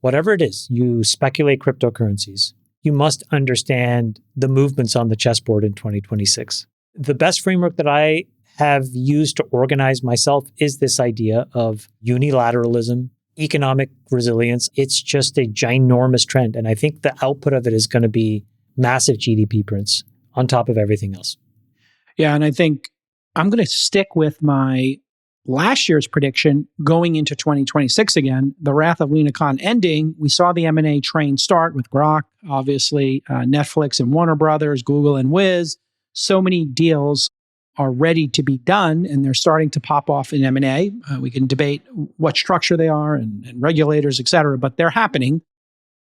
whatever it is, you speculate cryptocurrencies, you must understand the movements on the chessboard in 2026. The best framework that I have used to organize myself is this idea of unilateralism, economic resilience. It's just a ginormous trend. And I think the output of it is going to be massive GDP prints on top of everything else. Yeah, and I think I'm going to stick with my last year's prediction going into 2026 again. The Wrath of Lina Khan ending, we saw the M&A train start with Grok, obviously, Netflix and Warner Brothers, Google and Wiz. So many deals are ready to be done, and they're starting to pop off in M&A. We can debate what structure they are and regulators, et cetera, but they're happening.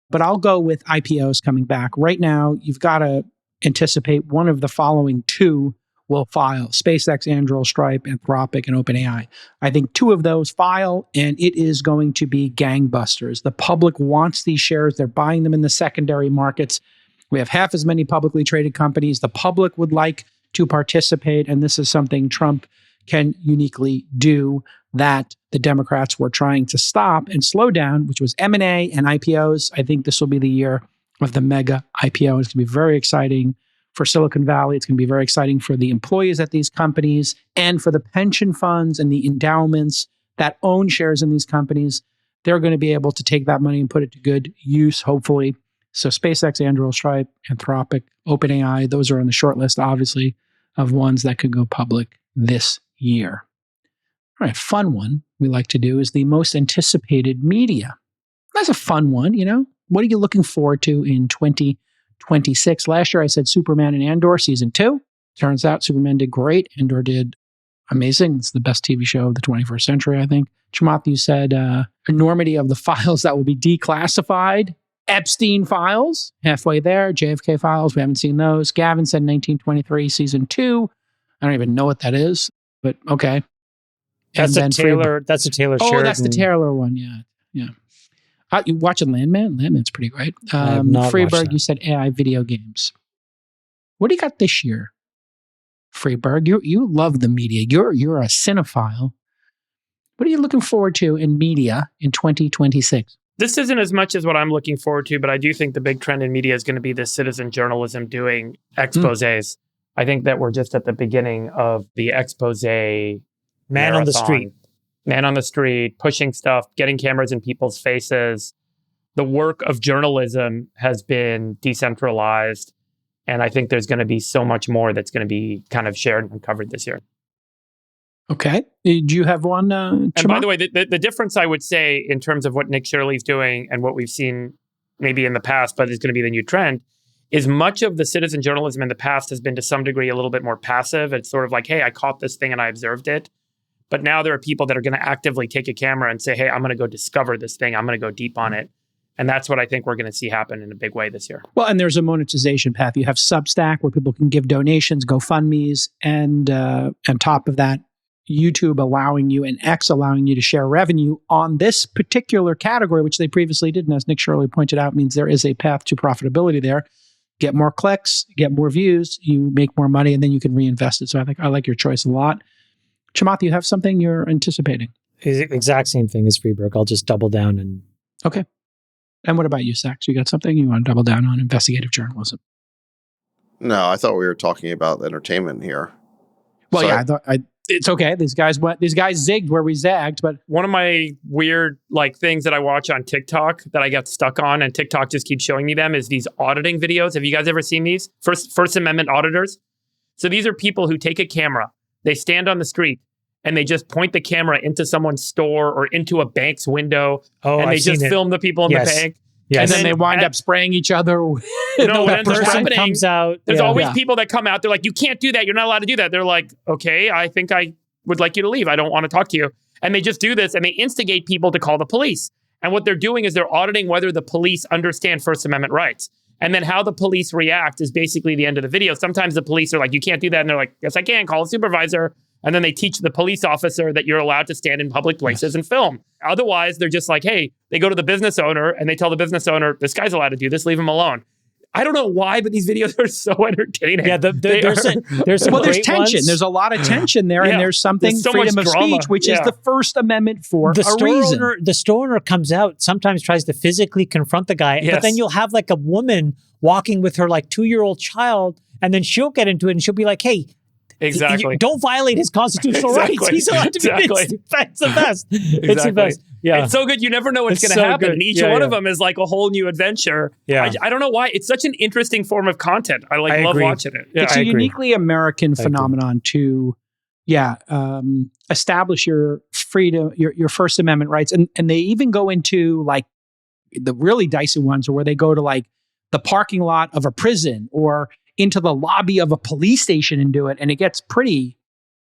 But I'll go with IPOs coming back. Right now, you've got to anticipate one of the following two will file: SpaceX, Anduril, Stripe, Anthropic, and OpenAI. I think two of those file, and it is going to be gangbusters. The public wants these shares. They're buying them in the secondary markets. We have half as many publicly traded companies. The public would like to participate, and this is something Trump can uniquely do that the Democrats were trying to stop and slow down, which was M&A and IPOs. I think this will be the year of the mega IPO. It's going to be very exciting for Silicon Valley. It's going to be very exciting for the employees at these companies and for the pension funds and the endowments that own shares in these companies. They're going to be able to take that money and put it to good use, hopefully. So SpaceX, Anduril, Stripe, Anthropic, OpenAI, those are on the short list, obviously, of ones that could go public this year. All right, fun one we like to do is the most anticipated media. That's a fun one, you know? What are you looking forward to in 2026? Last year I said Superman and Andor season 2. Turns out Superman did great. Andor did amazing. It's the best TV show of the 21st century, I think. Chamath, you said enormity of the files that will be declassified. Epstein files, halfway there. JFK files, we haven't seen those. Gavin said 1923 season 2. I don't even know what that is, but okay. That's a Taylor. That's a Taylor. Oh, Sheridan. that's the Taylor one. Yeah. You watching Landman? Landman's pretty great. I have not watched Freeberg, that. you said AI video games. What do you got this year, Freeberg? You love the media. You're a cinephile. What are you looking forward to in media in 2026? This isn't as much as what I'm looking forward to, but I do think the big trend in media is going to be this citizen journalism doing exposés. I think that we're just at the beginning of the expose Man on the street. Man on the street, pushing stuff, getting cameras in people's faces. The work of journalism has been decentralized. And I think there's going to be so much more that's going to be kind of shared and covered this year. Okay. Do you have one? And by the way, the difference I would say in terms of what Nick Shirley's doing and what we've seen maybe in the past, but is going to be the new trend, is much of the citizen journalism in the past has been to some degree a little bit more passive. It's sort of like, hey, I caught this thing and I observed it. But now there are people that are going to actively take a camera and say, hey, I'm going to go discover this thing. I'm going to go deep on it. And that's what I think we're going to see happen in a big way this year. Well, and there's a monetization path. You have Substack where people can give donations, GoFundMes, and on top of that, YouTube allowing you and X allowing you to share revenue on this particular category, which they previously didn't. As Nick Shirley pointed out, means there is a path to profitability there. Get more clicks, get more views, you make more money, and then you can reinvest it. So I think I like your choice a lot. Chamath, you have something you're anticipating? Exact same thing as Freeberg. I'll just double down and. Okay. And what about you, Sachs? You got something you want to double down on investigative journalism? No, I thought we were talking about entertainment here. Well, So yeah, I thought it's okay. These guys zigged where we zagged, but One of my weird things that I watch on TikTok that I got stuck on, and TikTok just keeps showing me them, is these auditing videos. Have you guys ever seen these? First Amendment auditors. So these are people who take a camera, they stand on the street, and they just point the camera into someone's store or into a bank's window, and I've they just seen it. film the people in Yes. the bank. Yes. and then they wind up spraying each other. No, No, what that ends up person happening, comes out. there's yeah. always Yeah. people that come out. They're like, you can't do that. You're not allowed to do that. They're like, okay, I think I would like you to leave. I don't want to talk to you. And they just do this and they instigate people to call the police. And what they're doing is they're auditing whether the police understand First Amendment rights. And then how the police react is basically the end of the video. Sometimes the police are like, you can't do that. And they're like, yes, I can. Call a supervisor. And then they teach the police officer that you're allowed to stand in public places and film. Otherwise, they're just like, hey, they go to the business owner and they tell the business owner, this guy's allowed to do this, leave him alone. I don't know why, but these videos are so entertaining. Yeah, there's some Well, there's great tension. ones. There's a lot of tension there, and there's something There's so freedom much of drama. speech, which is the First Amendment for the a store reason. owner. The store owner comes out, sometimes tries to physically confront the guy, but then you'll have like a woman walking with her like 2-year-old child, and then she'll get into it and she'll be like, "Hey, Exactly. don't violate his constitutional rights. He's allowed to be." It's the best. It's the best. Yeah. It's so good. You never know what's It's going to so happen. good. And each Yeah, one yeah. of them is like a whole new adventure. Yeah. I don't know why. It's such an interesting form of content. I love agree. watching it. Yeah. It's I a agree. uniquely American phenomenon to, establish your freedom, your First Amendment rights, and they even go into like the really dicey ones, where they go to like the parking lot of a prison or into the lobby of a police station and do it, and it gets pretty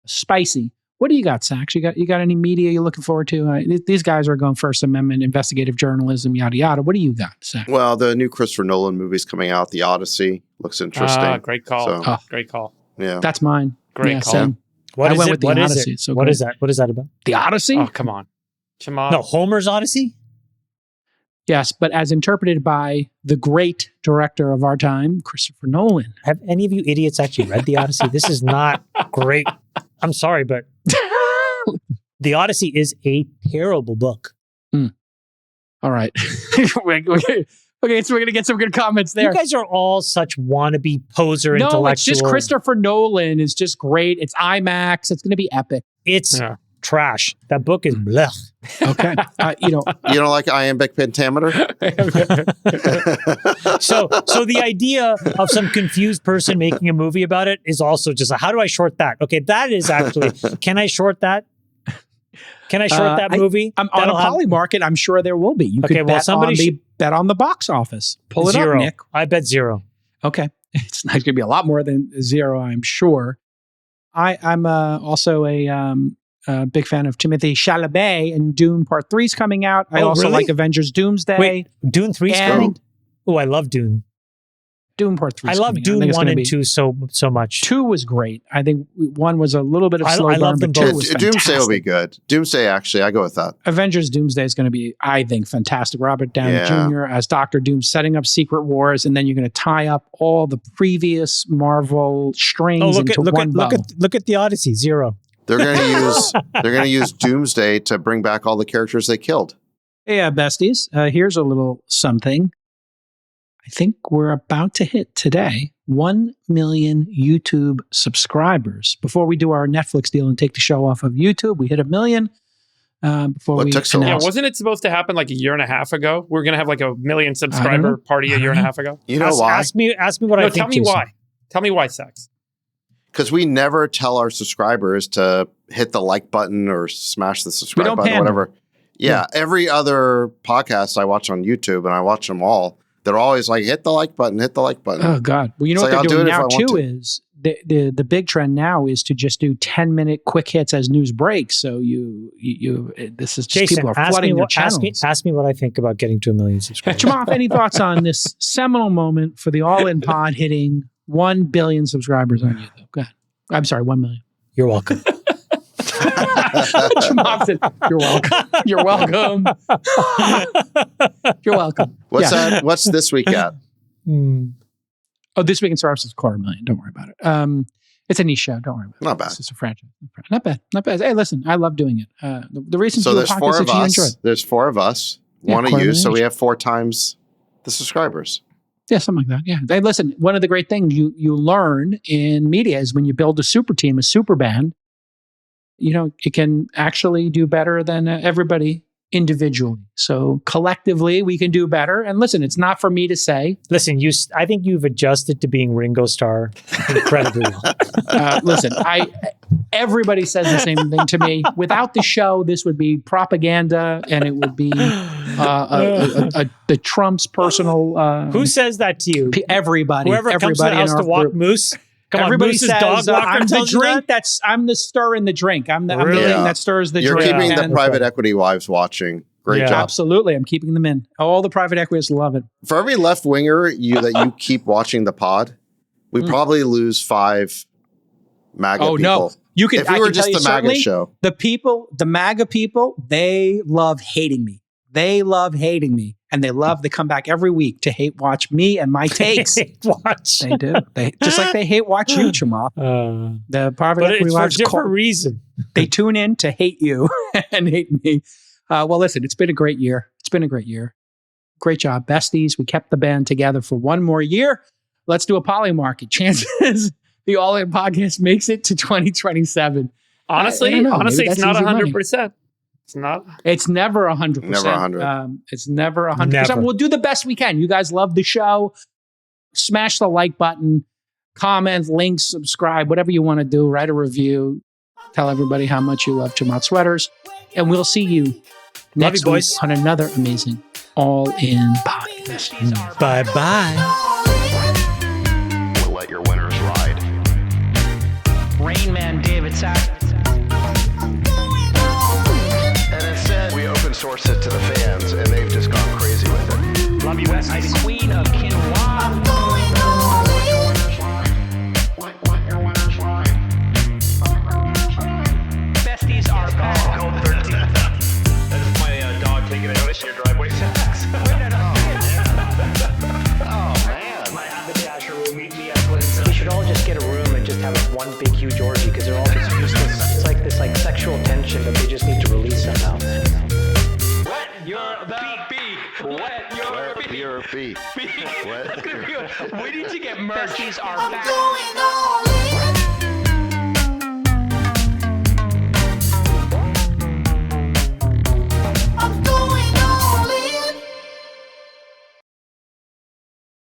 spicy. What do you got, Sax? You got any media you're looking forward to? These guys are going First Amendment, investigative journalism, yada yada. What do you got, Sax? Well, the new Christopher Nolan movie's coming out. The Odyssey looks interesting. Great call. So, Great call. yeah. That's mine. Great call. same. What I is went it? with the What is Odyssey. it? So What good. is that? What is that about? The Odyssey? Oh, come on. Shema. No, Homer's Odyssey. Yes, but as interpreted by the great director of our time, Christopher Nolan. Have any of you idiots actually read the Odyssey? This is not great. I'm sorry, but the Odyssey is a terrible book. All right. Okay, so we're going to get some good comments there. You guys are all such wannabe poser intellectual. No, it's just Christopher Nolan is just great. It's IMAX. It's going to be epic. It's trash. That book is blech. Okay. You don't like iambic pentameter? So the idea of some confused person making a movie about it is also just, how do I short that? Okay, that is actually, can I short that? Can I short that movie? On a poly market, I'm sure there will be. You Okay, could well, bet on the box office. Pull it zero. up, Nick. I bet zero. Okay. It's not going to be a lot more than zero, I'm sure. I'm also a big fan of Timothée Chalamet, and Dune Part 3 is coming out. I also really? like Avengers Doomsday. Wait, Dune 3 's And- coming? Oh, I love Dune. Dune Part 3 I is love coming out. Dune think it's 1 gonna and be- 2 so much. 2 was great. I think 1 was a little bit of I slow burn, love them but 2 both. was Doomsday will be fantastic. good. Doomsday, actually, I go with that. Avengers Doomsday is going to be, I think, fantastic. Robert Downey Yeah. Jr. as Dr. Doom, setting up Secret Wars, and then you're going to tie up all the previous Marvel strings Oh, look into one bow. at the Odyssey, zero. They're going to use Doomsday to bring back all the characters they killed. Hey, besties, here's a little something. I think we're about to hit today 1 million YouTube subscribers. Before we do our Netflix deal and take the show off of YouTube, we hit 1 million. Before What we took so long? Yeah, announce- wasn't it supposed to happen like a year and a half ago? We're going to have like a 1 million subscriber party a year and a half ago. You know why? Ask me what I No, think. tell me Jason. why. Tell me why, Sex. Because we never tell our subscribers to hit the like button or smash the subscribe don't button or pander. whatever. Yeah, every other podcast I watch on YouTube, and I watch them all, they're always like, hit the like button, hit the like button. Oh God! Well, you know It's what like, they're I'll do doing it if now I want too to. is the big trend now is to just do 10-minute quick hits as news breaks. So you this is just Jason, people are ask flooding me, their what, ask, channels. me, ask me what I think about getting to 1 million subscribers. Chamath, any thoughts on this seminal moment for the All In Pod hitting 1 billion subscribers on YouTube? Go ahead. I'm sorry, 1 million. You're welcome. Chamath said, "You're welcome. You're welcome. You're welcome." What's Yeah. that? What's this week at? Oh, This Week in Startups is 250,000. Don't worry about it. It's a niche show. Don't worry about it. Not bad. It's just a franchise. Not bad. Not bad. Hey, listen, I love doing it. The reason So to do a there's podcast four is of that you enjoy us. it. There's four of us. Yeah, One of quarter you. million So we each. have 4 times the subscribers. Yeah, something like that. Yeah. Hey, listen, one of the great things you learn in media is when you build a super team, a super band, it can actually do better than everybody individually. So collectively, we can do better. And listen, it's not for me to say. Listen, I think you've adjusted to being Ringo Starr incredibly well. Listen, everybody says the same thing to me. Without the show, this would be propaganda, and it would be the Trump's personal. Who says that to you? Everybody. Whoever comes to everybody the house in our to walk group. Moose. Come Everybody on, Moose's says, dog walker I'm the tells you drink. that? I'm the stir in the drink. I'm the Really? thing Yeah. that stirs the You're drink. keeping the And- private equity wives watching. Great Yeah. job. Absolutely, I'm keeping them in. All the private equities love it. For every left winger that you keep watching the pod, we probably lose 5 MAGA Oh people. no, you can. If we I were can tell just you the MAGA certainly, show. the MAGA people, they love hating me. They love hating me. And they come back every week to hate watch me and my takes. Watch. They do. Just like they hate watch you, Jamal. The Private But Equity it's for a Wives different reason. they tune in to hate you and hate me. Well, listen, it's been a great year. Great job, Besties. We kept the band together for one more year. Let's do a poly market. Chances the All In podcast makes it to 2027. Honestly, it's not 100%. It's not. It's never 100%. Never 100. It's never 100%. Never. We'll do the best we can. You guys love the show. Smash the like button, comment, link, subscribe, whatever you want to do. Write a review. Tell everybody how much you love Chamath Sweaters. And we'll see you next week on another amazing All In podcast. Bye-bye. We'll let your winners ride. Rain Man David Sack. And instead, we open source it to the fans, and they've just gone crazy with it. Love you, Besties. Queen of Quinoa. Besties are back. That is my dog taking a notice in your driveway. We should all just get a room and just have one big huge orgy because they're all just useless. It's like this sexual tension that they just need to release somehow. Wet your beak. Wet your beak. We need to get merch. Besties are I'm back. going all in.